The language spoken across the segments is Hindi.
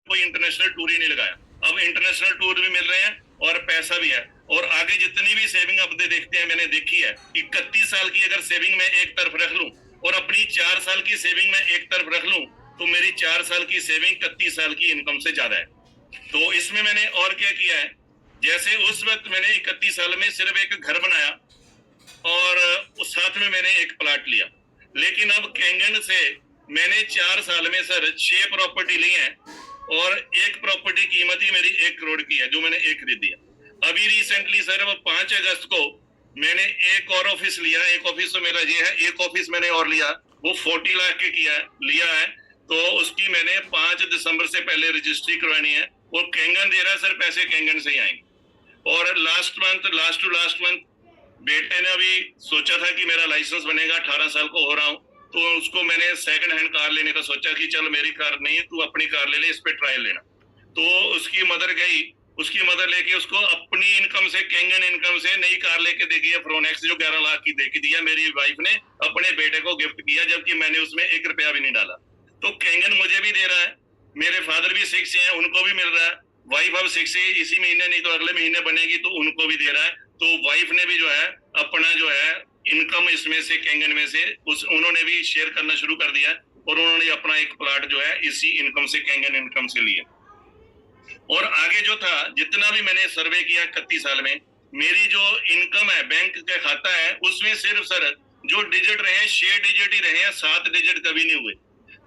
कोई इंटरनेशनल टूर ही नहीं लगाया। अब इंटरनेशनल टूर भी मिल रहे हैं और पैसा भी है, और आगे जितनी भी सेविंग अब देखते हैं, मैंने देखी है 31 साल की अगर सेविंग मैं एक तरफ रख लूं और अपनी 4 साल की सेविंग मैं एक तरफ रख लूं, तो मेरी 4 साल की सेविंग 31 साल की इनकम से ज्यादा है। तो इसमें मैंने और क्या किया है, जैसे उस वक्त मैंने 31 साल में सिर्फ एक घर बनाया और उस साथ में मैंने एक प्लाट लिया, लेकिन अब कैंगन से मैंने 4 साल में सर 6 प्रॉपर्टी ली है और एक प्रॉपर्टी कीमत ही मेरी 1 करोड़ की है जो मैंने एक खरीदी है। अभी रिसेंटली सर 5 अगस्त को मैंने एक और ऑफिस लिया, एक ऑफिस तो मेरा ये है, एक ऑफिस मैंने और लिया, वो 40 लाख के लिया है, तो उसकी मैंने 5 दिसंबर से पहले रजिस्ट्री करवानी है। वो कैंगन दे रहा है सर, पैसे कैंगन से ही आएंगे। और लास्ट टू लास्ट मंथ बेटे ने अभी सोचा था कि मेरा लाइसेंस बनेगा, 18 साल को हो रहा हूँ, तो उसको मैंने सेकंड हैंड कार लेने का सोचा कि चल मेरी कार नहीं है, तू अपनी कार ले ले, इस पे ट्रायल लेना। तो उसकी मदर गई, उसकी मदर लेके उसको अपनी इनकम से, कैंगन इनकम से नई कार लेके दे गई फ्रोनेक्स, जो 11 लाख की दे के दिया। मेरी वाइफ ने अपने बेटे को गिफ्ट किया, जबकि मैंने उसमें 1 रुपया भी नहीं डाला। तो कैंगन मुझे भी दे रहा है, मेरे फादर भी 6 हैं, उनको भी मिल रहा है। वाइफ अब 6 इसी महीने नहीं तो अगले महीने बनेगी, तो उनको भी दे रहा है। तो वाइफ ने भी जो है अपना जो है इनकम इसमें से, कैंगन में से, उन्होंने भी शेयर करना शुरू कर दिया और उन्होंने अपना एक प्लाट जो है इसी इनकम से, कैंगन इनकम से लिया। और आगे जो था, जितना भी मैंने सर्वे किया 31 साल में, मेरी जो इनकम है, बैंक का खाता है, उसमें सिर्फ सर जो डिजिट रहे 6 डिजिट ही रहे हैं, 7 डिजिट कभी नहीं हुए।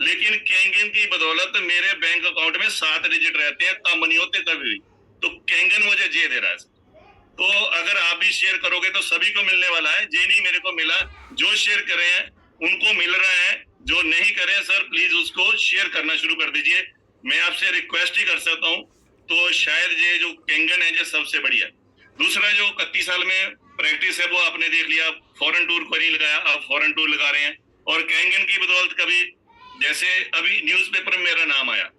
लेकिन कैंगन की बदौलत मेरे बैंक अकाउंट में 7 डिजिट रहते हैं, कम नहीं होते कभी भी। तो कैंगन मुझे जे दे रहा है। तो अगर आप भी शेयर करोगे तो सभी को मिलने वाला है, जे नहीं मेरे को मिला, जो शेयर करे हैं उनको मिल रहा है, जो नहीं करे सर प्लीज उसको शेयर करना शुरू कर दीजिए। मैं आपसे रिक्वेस्ट ही कर सकता हूँ। तो शायद ये जो कैंगन है ये सबसे बढ़िया। दूसरा जो 31 साल में प्रैक्टिस है वो आपने देख लिया, फॉरेन टूर को नहीं लगाया, अब फॉरेन टूर लगा रहे हैं। और कैंगन की बदौलत कभी, जैसे अभी न्यूज़पेपर में मेरा नाम आया,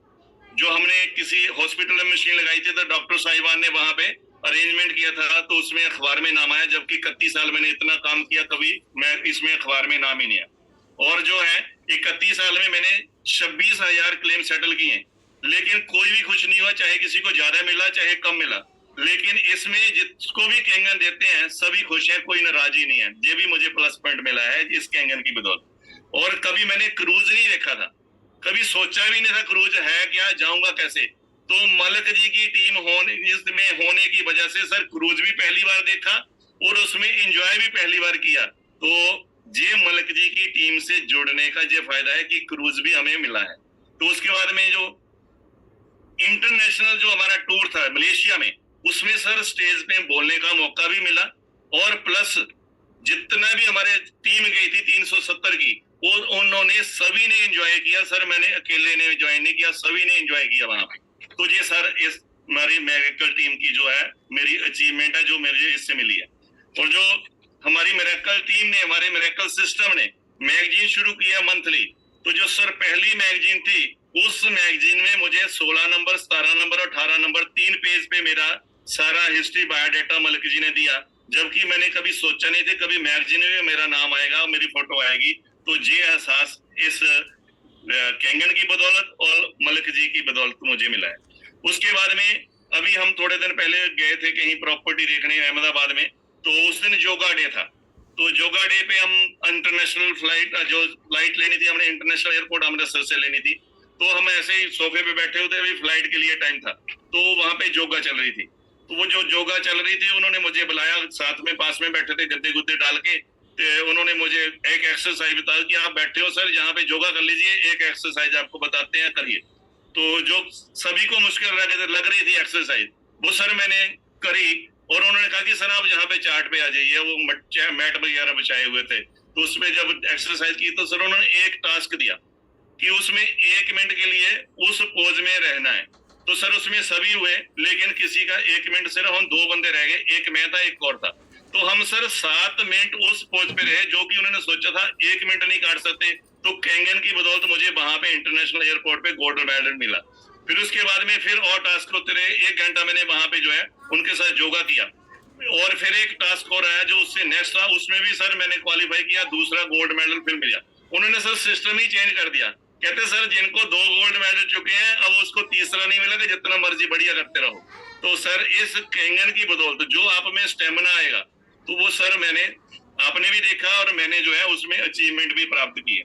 जो हमने किसी हॉस्पिटल में मशीन लगाई थी, तो डॉक्टर साहिबान ने वहां पे अरेंजमेंट किया था, तो उसमें अखबार में नाम आया, जबकि 31 साल मैंने इतना काम किया, कभी मैं इसमें अखबार में नाम ही नहीं आया। और जो है 31 साल में मैंने 26,000 क्लेम सेटल किए, लेकिन कोई भी खुश नहीं हुआ, चाहे किसी को ज्यादा मिला चाहे कम मिला। लेकिन इसमें जिसको भी कैंगन देते हैं सभी खुश हैं, कोई नाराजी नहीं है। ये भी मुझे प्लस पॉइंट मिला है इस कैंगन की बदौलत। और कभी मैंने क्रूज नहीं देखा था, कभी सोचा भी नहीं था क्रूज है क्या, जाऊंगा कैसे। तो मलिक जी की टीम इसमें होने की वजह से सर क्रूज भी पहली बार देखा और उसमें एंजॉय भी पहली बार किया। तो ये मलिक जी की टीम से जुड़ने का ये फायदा है कि क्रूज भी हमें मिला है। तो उसके बाद में जो इंटरनेशनल जो हमारा टूर था मलेशिया में, उसमें सर स्टेज पे बोलने का मौका भी मिला, और प्लस जितना भी हमारे टीम गई थी 370 की, और उन्होंने सभी ने एंजॉय किया सर, मैंने अकेले ने एंजॉय नहीं किया, सभी ने एंजॉय किया वहां पे। तो ये सर इस हमारी मेरेकल टीम की जो है मेरी अचीवमेंट है, जो मुझे इससे मिली है। और जो हमारी मेरेकल टीम ने, हमारे मेरेकल सिस्टम ने मैगजीन शुरू किया मंथली, तो जो सर पहली मैगजीन थी, उस मैगजीन में मुझे 16 नंबर, 17 नंबर और 18 नंबर 3 पेज पे मेरा सारा हिस्ट्री बायोडाटा मलिक जी ने दिया, जबकि मैंने कभी सोचा नहीं था कभी मैगजीन में मेरा नाम आएगा, मेरी फोटो आएगी। तो ये एहसास इस कैंगन की बदौलत और मलिक जी की बदौलत मुझे मिला है। उसके बाद में अभी हम थोड़े दिन पहले गए थे कहीं प्रॉपर्टी देखने अहमदाबाद में, तो उस दिन योगा डे था। तो योगा डे पे हम इंटरनेशनल फ्लाइट, जो फ्लाइट लेनी थी हमने इंटरनेशनल एयरपोर्ट अमृतसर से लेनी थी, तो हम ऐसे ही सोफे पे बैठे हुए थे, अभी फ्लाइट के लिए टाइम था, तो वहां पे योगा चल रही थी। तो वो जो योगा चल रही थी उन्होंने मुझे बुलाया, साथ में पास में बैठे थे गद्दे गुद्दे डाल के, उन्होंने मुझे एक एक्सरसाइज बताया कि आप बैठे हो सर यहाँ पे योगा कर लीजिए, एक एक्सरसाइज आपको बताते हैं, करिए। तो जो सभी को मुश्किल लग रही थी एक्सरसाइज, वो सर मैंने करी, और उन्होंने कहा कि सर आप यहाँ पे चार्ट पे आ जाइए, वो मैट वगैरह बिछाए हुए थे। तो उसमें जब एक्सरसाइज की तो सर उन्होंने एक टास्क दिया कि उसमें 1 मिनट के लिए उस पोज में रहना है। तो सर उसमें सभी हुए, लेकिन किसी का 1 मिनट सिर्फ, हम 2 बंदे रह गए, एक मैं था एक और था। तो हम सर 7 मिनट उस पोज पे रहे, जो कि उन्होंने सोचा था 1 मिनट नहीं काट सकते। तो कैंगन की बदौलत मुझे वहां पे इंटरनेशनल एयरपोर्ट पे गोल्ड मेडल मिला। फिर उसके बाद में फिर और टास्क होते रहे, 1 घंटा मैंने वहां पे जो है उनके साथ योगा किया, और फिर एक टास्क और आया जो उससे नेक्स्ट था, उसमें भी सर मैंने क्वालिफाई किया, दूसरा गोल्ड मेडल फिर मिला। उन्होंने सर सिस्टम ही चेंज कर दिया कहते सर जिनको 2 गोल्ड मेडल चुके हैं अब उसको तीसरा नहीं मिलेगा, जितना मर्जी बढ़िया करते रहो। तो सर इस कैंगन की बदौलत जो आप में स्टेमिना आएगा, तो वो सर मैंने आपने भी देखा और मैंने जो है उसमें अचीवमेंट भी प्राप्त किया।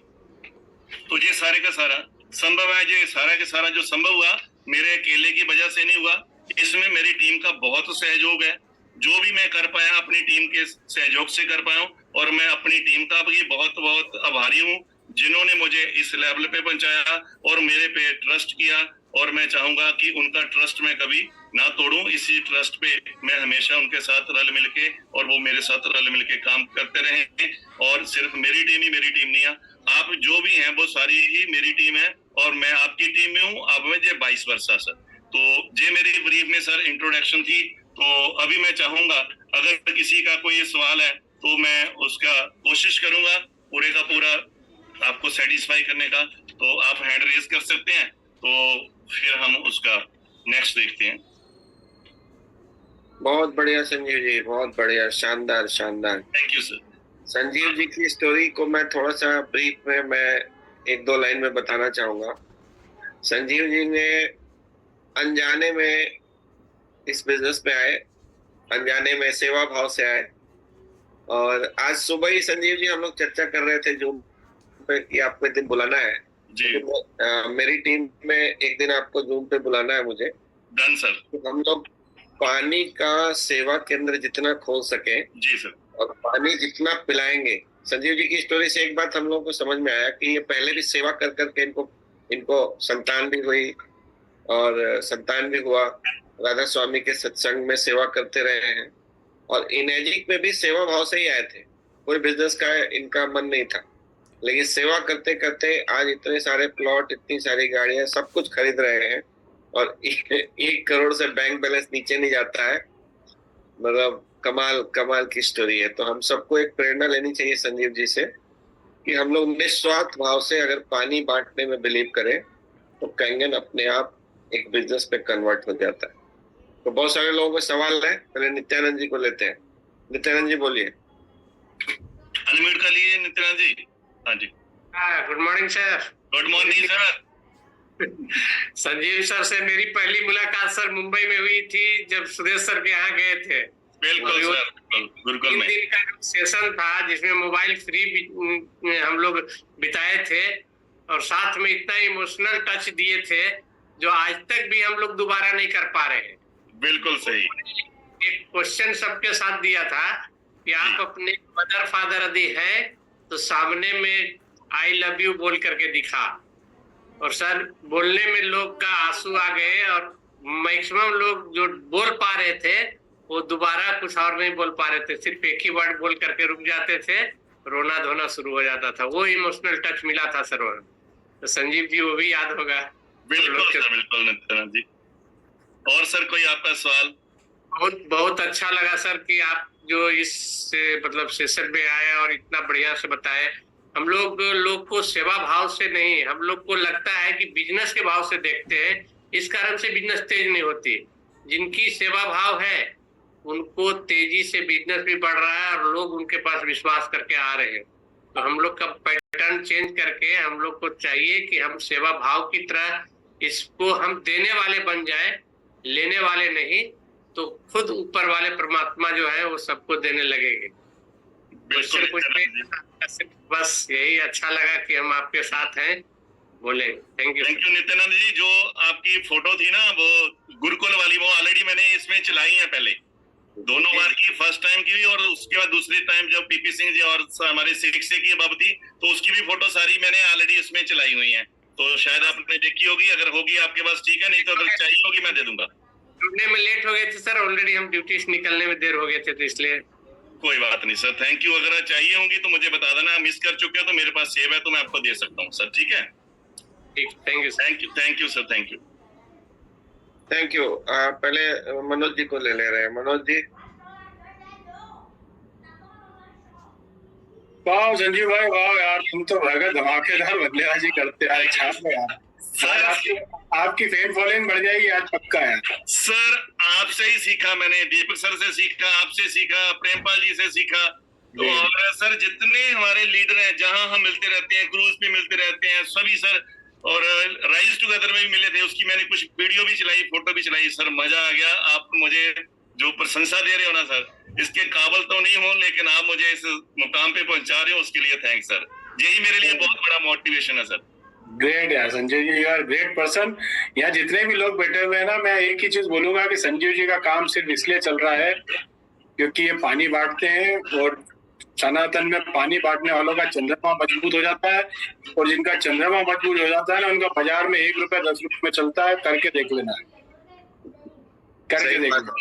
तो ये सारे का सारा संभव है, ये सारा के सारा जो संभव हुआ मेरे अकेले की वजह से नहीं हुआ, इसमें मेरी टीम का बहुत सहयोग है। जो भी मैं कर पाया अपनी टीम के सहयोग से कर पाया हूँ, और मैं अपनी टीम का भी बहुत बहुत आभारी हूँ जिन्होंने मुझे इस लेवल पे पहुंचाया और मेरे पे ट्रस्ट किया। और मैं चाहूंगा कि उनका ट्रस्ट मैं कभी ना तोड़ूं, इसी ट्रस्ट पे मैं हमेशा उनके साथ रल मिलके और वो मेरे साथ रल मिलके काम करते रहे। और सिर्फ मेरी टीम ही मेरी टीम नहीं है, आप जो भी हैं वो सारी ही मेरी टीम है और मैं आपकी टीम में हूँ। अब में ये 22 वर्षा सर। तो ये मेरी ब्रीफ में सर इंट्रोडक्शन थी। तो अभी मैं चाहूंगा अगर किसी का कोई सवाल है तो मैं उसका कोशिश करूंगा पूरे का पूरा आपको सेटिस्फाई करने का। तो आप हैंड रेज कर सकते हैं, तो फिर हम उसका नेक्स्ट देखते हैं। बहुत बढ़िया संजीव जी, बहुत बढ़िया, शानदार शानदार। Thank you sir. Sanjeev ji की स्टोरी को मैं थोड़ा सा ब्रीफ में मैं 1-2 लाइन में बताना चाहूंगा। संजीव जी ने अनजाने में इस बिजनेस में आए, अनजाने में सेवा भाव से आए। और आज सुबह ही संजीव जी हम लोग चर्चा कर रहे थे जूम पे कि आपको एक दिन बुलाना है जी। मेरी टीम में एक दिन आपको जूम पे बुलाना है मुझे। Done sir. तो हम लोग पानी का सेवा केंद्र जितना खोल सके जी सर। और पानी जितना पिलाएंगे। संजीव जी की स्टोरी से एक बात हम लोग को समझ में आया कि ये पहले भी सेवा कर करके इनको संतान भी हुई और संतान भी हुआ। राधा स्वामी के सत्संग में सेवा करते रहे हैं और इनेजिक में भी सेवा भाव से ही आए थे। कोई बिजनेस का इनका मन नहीं था, लेकिन सेवा करते करते आज इतने सारे प्लॉट, इतनी सारी गाड़ियां, सब कुछ खरीद रहे हैं और 1 करोड़ से बैंक बैलेंस नीचे नहीं जाता है। मतलब कमाल कमाल की स्टोरी है। तो हम सबको एक प्रेरणा लेनी चाहिए संजीव जी से कि हम लोग निस्वार्थ भाव से अगर पानी बांटने में बिलीव करें तो कैंगन अपने आप एक बिजनेस पे कन्वर्ट हो जाता है। तो बहुत सारे लोगों को सवाल है, पहले नित्यानंद जी को लेते हैं। नित्यानंद जी बोलिए। अनम्यूट कर लीजिए नित्यानंद जी। हाँ जी। Good morning sir. Good morning sir. Sanjeev sir से मेरी पहली मुलाकात सर मुंबई में हुई थी जब सुरेश सर के यहाँ गए थे। बिल्कुल सर, बिल्कुल। में दिन का सेशन था जिसमें मोबाइल फ्री हम लोग बिताए थे और साथ में इतना इमोशनल टच दिए थे जो आज तक भी हम लोग दोबारा नहीं कर पा रहे हैं। बिल्कुल सही। एक क्वेश्चन सबके साथ दिया था कि आप अपने मदर फादर यदि है तो सामने में आई लव यू बोल करके दिखा। और सर बोलने में लोग का आंसू आ गए और मैक्सिमम लोग जो बोल पा रहे थे वो दोबारा कुछ और नहीं बोल पा रहे थे, सिर्फ एक ही वर्ड बोल करके रुक जाते थे, रोना धोना शुरू हो जाता था। वो इमोशनल टच मिला था सर। तो संजीव जी वो भी याद होगा। बिल्कुल सर, बिल्कुल नित्यानंद जी। और सर कोई आपका सवाल? बहुत बहुत अच्छा लगा सर कि आप जो इस मतलब सेशन में आए और इतना बढ़िया से बताए। हम लोग को सेवा भाव से नहीं, हम लोग को लगता है कि बिजनेस के भाव से देखते हैं, इस कारण से बिजनेस तेज नहीं होती। जिनकी सेवा भाव है उनको तेजी से बिजनेस भी बढ़ रहा है और लोग उनके पास विश्वास करके आ रहे हैं। तो हम लोग का पैटर्न चेंज करके हम लोग को चाहिए कि हम सेवा भाव की तरह इसको हम देने वाले बन जाए, लेने वाले नहीं। तो खुद ऊपर वाले परमात्मा जो है वो सबको देने लगेंगे। बस यही अच्छा लगा कि हम आपके साथ हैं। बोले थैंक यू नित्यानंद जी। जो आपकी फोटो थी ना वो गुरुकुल वाली, वो ऑलरेडी मैंने इसमें चलाई है पहले दोनों बार की, फर्स्ट टाइम की भी और उसके बाद दूसरी टाइम जब पीपी सिंह जी और हमारे शिक्षक की बात थी तो उसकी भी फोटो सारी मैंने ऑलरेडी इसमें चलाई हुई है। तो शायद आपने देखी होगी, अगर होगी आपके पास ठीक है, नहीं तो अगर चाहिए होगी मैं दे दूंगा। जुड़ने में लेट हो गए थे सर, ऑलरेडी हम ड्यूटी से निकलने में देर हो गए थे तो इसलिए। कोई बात नहीं सर, थैंक यू। अगर चाहिए होंगी तो मुझे बता देना, मिस कर चुके हो तो मेरे पास सेव है तो मैं आपको दे सकता हूँ सर। ठीक है, ठीक, thank you sir, thank you. Thank you. पहले मनोज जी को ले रहे हैं। मनोज जी। वाह संजीव भाई, वाह यार, तुम तो भगत धमाकेदार बल्लेबाजी करते हैं यार। सर आपकी फैन फॉलोइंग बढ़ जाएगी आज, पक्का है सर। आपसे ही सीखा मैंने, दीपक सर से सीखा, आपसे सीखा, प्रेमपाल जी से सीखा। तो और सर जितने हमारे लीडर हैं जहां हम मिलते रहते हैं, क्रूज पे मिलते रहते हैं, सभी सर और राइज टुगेदर में भी मिले थे, उसकी मैंने कुछ वीडियो भी चलाई, फोटो भी चलाई। सर मजा आ गया। आप मुझे जो प्रशंसा दे रहे हो ना सर, इसके काबिल तो नहीं हो, लेकिन आप मुझे इस मुकाम पे पहुंचा रहे हो, उसके लिए थैंक्स सर। यही मेरे लिए बहुत बड़ा मोटिवेशन है सर। ग्रेट यार Sanjeev ji, you are great person. यहाँ जितने भी लोग बैठे हुए हैं ना, मैं एक ही चीज बोलूंगा कि संजीव जी का काम सिर्फ इसलिए चल रहा है क्योंकि ये पानी बांटते हैं, और सनातन में पानी बांटने वालों का चंद्रमा मजबूत हो जाता है, और जिनका चंद्रमा मजबूत हो जाता है ना, उनका बाजार में 1 रुपया 10 रुपये में चलता है। करके देख लेना, करके देख लेना।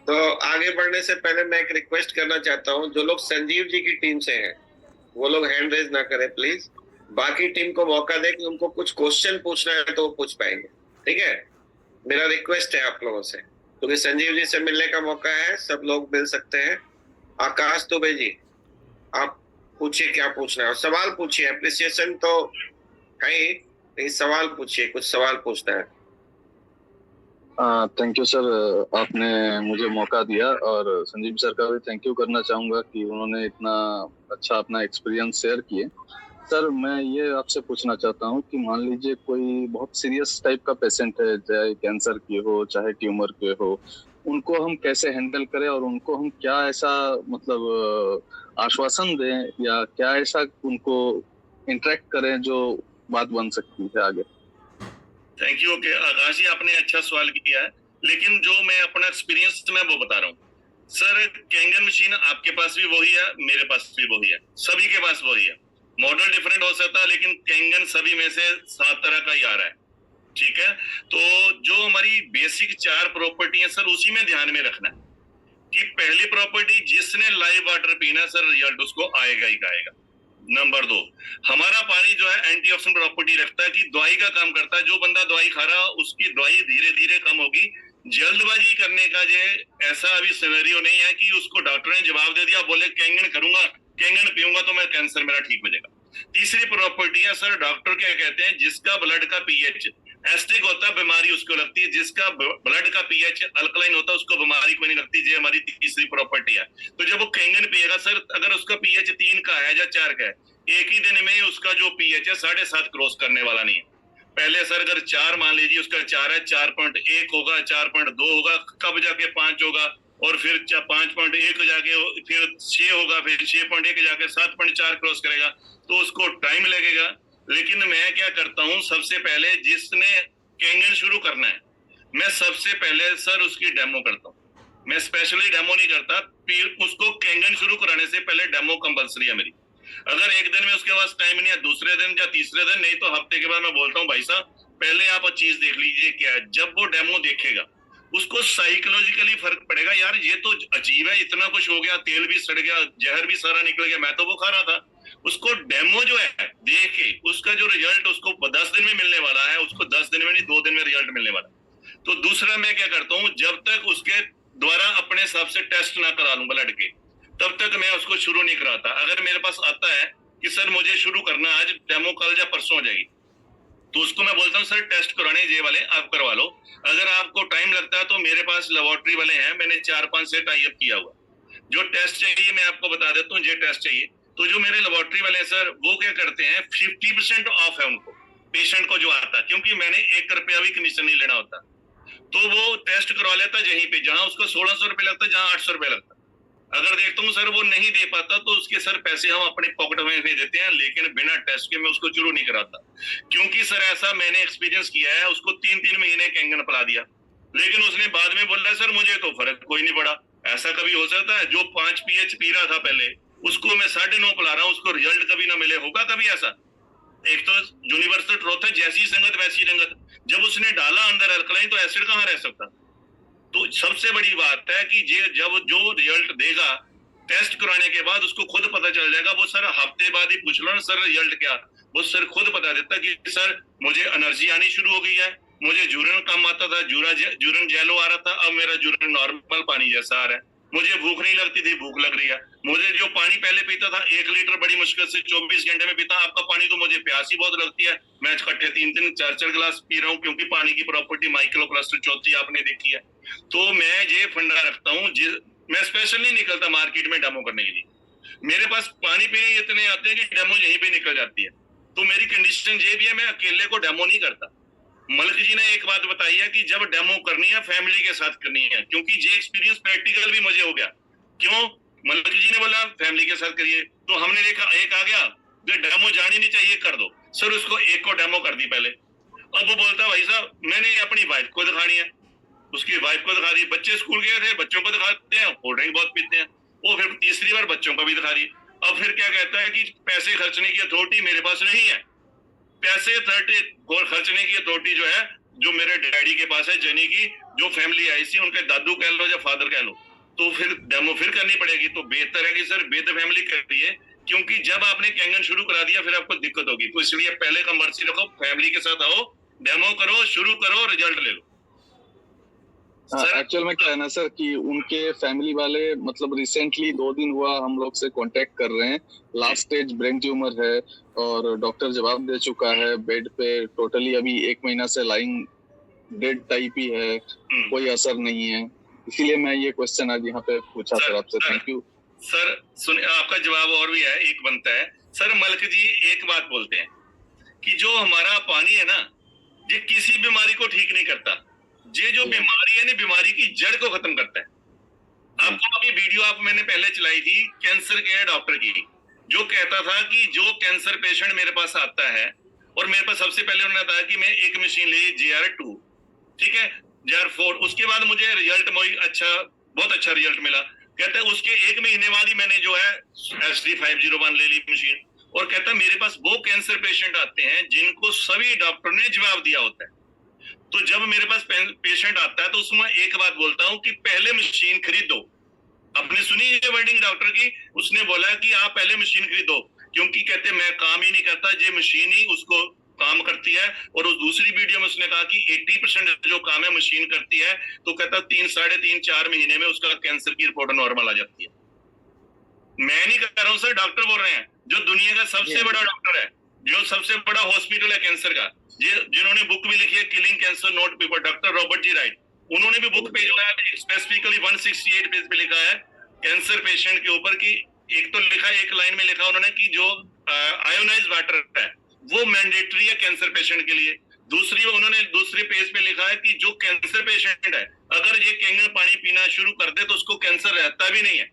तो आगे बढ़ने से पहले मैं एक रिक्वेस्ट करना चाहता हूँ, जो लोग संजीव जी की टीम से हैं वो लोग हैंड रेज ना करें प्लीज। बाकी टीम को मौका दें कि उनको कुछ क्वेश्चन पूछना है तो वो पूछ पाएंगे, ठीक है? मेरा रिक्वेस्ट है आप लोगों से, क्योंकि संजीव जी से मिलने का मौका है, सब लोग मिल सकते हैं। आकाश दुबे जी, आप पूछिए क्या पूछना है, और सवाल पूछिए। एप्रिसिएशन तो है ही, लेकिन सवाल पूछिए, कुछ सवाल पूछना है। थैंक यू सर, आपने मुझे मौका दिया, और संजीव सर का भी थैंक यू करना चाहूँगा कि उन्होंने इतना अच्छा अपना एक्सपीरियंस शेयर किए। सर मैं ये आपसे पूछना चाहता हूँ कि मान लीजिए कोई बहुत सीरियस टाइप का पेशेंट है, चाहे कैंसर की हो चाहे ट्यूमर के हो, उनको हम कैसे हैंडल करें, और उनको हम क्या ऐसा मतलब आश्वासन दें या क्या ऐसा उनको इंटरेक्ट करें जो बात बन सकती है आगे। Thank you. ओके आकाश जी, आपने अच्छा सवाल किया है, लेकिन जो मैं अपना एक्सपीरियंस मैं वो बता रहा हूँ सर। कैंगन मशीन आपके पास भी वही है, मेरे पास भी वही है, सभी के पास वही है। मॉडल डिफरेंट हो सकता है, लेकिन कैंगन सभी में से 7 तरह का ही आ रहा है, ठीक है? तो जो हमारी बेसिक 4 प्रॉपर्टी है सर, उसी में ध्यान में रखना है कि पहली प्रॉपर्टी, जिसने लाइव वाटर पीना सर, रिजल्ट उसको आएगा ही आएगा। नंबर 2, हमारा पानी जो है एंटीऑक्सीडेंट प्रॉपर्टी रखता है कि दवाई का काम करता है। जो बंदा दवाई खा रहा उसकी दवाई धीरे धीरे कम होगी। जल्दबाजी करने का जो ऐसा अभी सिनेरियो नहीं है कि उसको डॉक्टर ने जवाब दे दिया, बोले कैंगन करूंगा, कैंगन पीऊंगा तो मैं कैंसर मेरा ठीक हो जाएगा। तीसरी प्रॉपर्टी है सर, डॉक्टर क्या कहते हैं, जिसका ब्लड का पीएच एसिडिक होता है बीमारी उसको लगती है, जिसका ब्लड का पीएच अल्कलाइन होता है उसको बीमारी कोई नहीं लगती। ये हमारी तीसरी प्रॉपर्टी है। तो जब वो कैंगन पिएगा सर, अगर उसका पीएच 3 का है या 4 का है, एक ही दिन में उसका जो पीएच है 7.5 क्रॉस करने वाला नहीं है। पहले सर अगर 4 मान लीजिए, उसका 4 है, 4.1 होगा, 4.2 होगा, कब जाके 5 होगा, और फिर 5.1 जाके फिर 6 होगा, फिर 6.1 जाके 7.4 क्रॉस करेगा, तो उसको टाइम लगेगा। लेकिन मैं क्या करता हूँ, सबसे पहले जिसने कैंगन शुरू करना है, मैं सबसे पहले सर उसकी डेमो करता हूँ। मैं स्पेशली डेमो नहीं करता, उसको कैंगन शुरू कराने से पहले डेमो कंपलसरी है मेरी। अगर एक दिन में उसके पास टाइम नहीं है, दूसरे दिन या तीसरे दिन, नहीं तो हफ्ते के बाद मैं बोलता हूँ भाई साहब पहले आप चीज देख लीजिए क्या है। जब वो डेमो देखेगा उसको साइकोलॉजिकली फर्क पड़ेगा, यार ये तो अजीब है, इतना कुछ हो गया, तेल भी सड़ गया, जहर भी सारा निकल गया, मैं तो वो खा रहा था। उसको डेमो जो है देख के उसका जो रिजल्ट उसको 10 दिन में मिलने वाला है, उसको 10 दिन में नहीं 2 दिन में रिजल्ट मिलने वाला है। तो दूसरा मैं क्या करता हूँ, जब तक उसके द्वारा अपने हिसाब से टेस्ट ना करा लूं ब्लड के, तब तक मैं उसको शुरू नहीं कराता। अगर मेरे पास आता है कि सर मुझे शुरू करना आज, डेमो कल या परसों हो जाएगी, तो उसको मैं बोलता हूँ सर टेस्ट कराने ये वाले आप करवा लो। अगर आपको टाइम लगता है तो मेरे पास लेबोरेटरी वाले हैं, मैंने 4-5 से टाई अप किया हुआ। जो टेस्ट चाहिए मैं आपको बता देता हूँ, ये टेस्ट चाहिए तो जो मेरे लेबोरेटरी वाले हैं सर, वो क्या करते हैं 50% ऑफ है उनको, पेशेंट को जो आता है, क्योंकि मैंने 1 रुपया भी कमीशन नहीं लेना होता। तो वो टेस्ट करवा लेता यहीं पे, जहां उसको 1600 रुपये लगता है, जहां 800 रुपये लगता है। अगर देखता हूँ सर वो नहीं दे पाता तो उसके सर पैसे हम अपने पॉकेट में दे देते हैं, लेकिन बिना टेस्ट के मैं उसको शुरू नहीं कराता। क्योंकि सर ऐसा मैंने एक्सपीरियंस किया है, उसको 3-3 महीने कैंगन पिला दिया, लेकिन उसने बाद में बोला सर मुझे तो फर्क कोई नहीं पड़ा। ऐसा कभी हो सकता है? जो 5 पीएच पी रहा था पहले, उसको मैं 9.5 पिला रहा हूँ, उसको रिजल्ट कभी ना मिले? होगा कभी ऐसा? एक तो यूनिवर्सल ट्रुथ है, जैसी संगत वैसी रंगत। जब उसने डाला अंदर अल्कलाइन तो एसिड कहाँ रह सकता? तो सबसे बड़ी बात है कि जब जो रिजल्ट देगा टेस्ट कराने के बाद उसको खुद पता चल जाएगा। वो सर हफ्ते बाद ही पूछ लो ना सर रिजल्ट क्या, वो सर खुद बता देता कि सर मुझे एनर्जी आनी शुरू हो गई है, मुझे जूरन कम आता था, जूरन जेलो आ रहा था, अब मेरा जूरन नॉर्मल पानी जैसा आ रहा है, मुझे भूख नहीं लगती थी, भूख लग रही है, मुझे जो पानी पहले पीता था 1 लीटर बड़ी मुश्किल से 24 घंटे में पीता, आपका पानी तो मुझे प्यास ही बहुत लगती है, मैं इकट्ठे 3-3, 4-4 गिलास पी रहा हूँ, क्योंकि पानी की प्रॉपर्टी माइक्रो क्लस्टर चौथी आपने देखी है। तो मैं ये फंडा रखता हूँ, मैं स्पेशल नहीं निकलता मार्केट में डेमो करने के लिए। मेरे पास पानी पीने इतने आते हैं कि डेमो यहीं पे निकल जाती है। तो मेरी कंडीशन ये भी है, मैं अकेले को डेमो नहीं करता। मलिक जी ने एक बात बताई है कि जब डेमो करनी है फैमिली के साथ करनी है, क्योंकि ये एक्सपीरियंस प्रैक्टिकल भी मुझे हो गया। क्यों? मलिक जी ने बोला फैमिली के साथ करिए, तो हमने देखा एक आ गया जो डेमो जानी नहीं चाहिए, कर दो सर, उसको एक को डेमो कर दी पहले। अब वो बोलता भाई साहब मैंने अपनी वाइफ को दिखानी है, उसकी वाइफ को दिखा दी, बच्चे स्कूल गए थे बच्चों को दिखाते हैं, कोल्ड ड्रिंक बहुत पीते हैं, वो फिर तीसरी बार बच्चों को भी दिखा दी। अब फिर क्या कहता है कि पैसे खर्चने की अथॉरिटी मेरे पास नहीं है। पैसे खर्चने की अथॉरिटी जो है, जो मेरे डैडी के पास है, जनी की जो फैमिली आई सी, उनके दादू कह लो या फादर कह लो, तो फिर डेमो फिर करनी पड़ेगी। तो बेहतर है कि सर विद फैमिली करिए, क्योंकि जब आपने कैंगन शुरू करा दिया फिर आपको दिक्कत होगी। तो इसलिए पहले का मर्जी रखो, फैमिली के साथ आओ, डेमो करो, शुरू करो, रिजल्ट ले लो। एक्चुअल में क्या है ना सर कि उनके फैमिली वाले मतलब रिसेंटली 2 दिन हुआ हम लोग से कांटेक्ट कर रहे हैं। लास्ट स्टेज ब्रेन ट्यूमर है और डॉक्टर जवाब दे चुका है, बेड पे टोटली अभी 1 महीना से लाइंग डेड टाइप ही है, कोई असर नहीं है। इसीलिए मैं ये क्वेश्चन आज यहाँ पे पूछा सर आपसे। Thank you sir. सुनिए आपका जवाब और भी है, एक बनता है सर। मलिक जी एक बात बोलते हैं कि जो हमारा पानी है ना, ये किसी बीमारी को ठीक नहीं करता, ये जो बीमारी है ना, बीमारी की जड़ को खत्म करता है। आपको अभी वीडियो मैंने पहले चलाई थी कैंसर के डॉक्टर की, जो कहता था कि जो कैंसर पेशेंट मेरे पास आता है, और मेरे पास सबसे पहले उन्होंने बताया कि मैं एक मशीन ली JR2, ठीक है, JR4, उसके बाद मुझे रिजल्ट बहुत अच्छा रिजल्ट मिला। कहता है उसके 1 महीने बाद ही मैंने जो है HD501 ले ली मशीन, और कहता है मेरे पास वो कैंसर पेशेंट आते हैं जिनको सभी डॉक्टर ने जवाब दिया होता है। तो जब मेरे पास पेशेंट आता है तो उसमें एक बात बोलता हूं कि पहले मशीन खरीदो। आपने सुनी ये वर्डिंग डॉक्टर की, उसने बोला कि आप पहले मशीन खरीदो, क्योंकि कहते मैं काम ही नहीं करता, ये मशीन ही उसको काम करती है। और उस दूसरी वीडियो में उसने कहा कि 80% जो काम है मशीन करती है। तो कहता 3, 3.5, 4 महीने में उसका कैंसर की रिपोर्ट नॉर्मल आ जाती है। मैं नहीं कर रहा हूँ सर, डॉक्टर बोल रहे हैं, जो दुनिया का सबसे बड़ा डॉक्टर है, जो सबसे बड़ा हॉस्पिटल है कैंसर का, जिन्होंने बुक भी लिखी है killing cancer not people, doctor Robert G Wright, उन्होंने भी बुक पे जो है स्पेसिफिकली 168 पेज पे लिखा है कैंसर पेशेंट के ऊपर की। एक तो लिखा है, एक लाइन में लिखा उन्होंने कि जो आयोनाइज्ड वाटर है वो मैंडेटरी है कैंसर पेशेंट के लिए। उन्होंने दूसरे पेज पे लिखा है कि जो कैंसर पेशेंट है अगर ये कैंगन पानी पीना शुरू कर दे तो उसको कैंसर रहता भी नहीं है।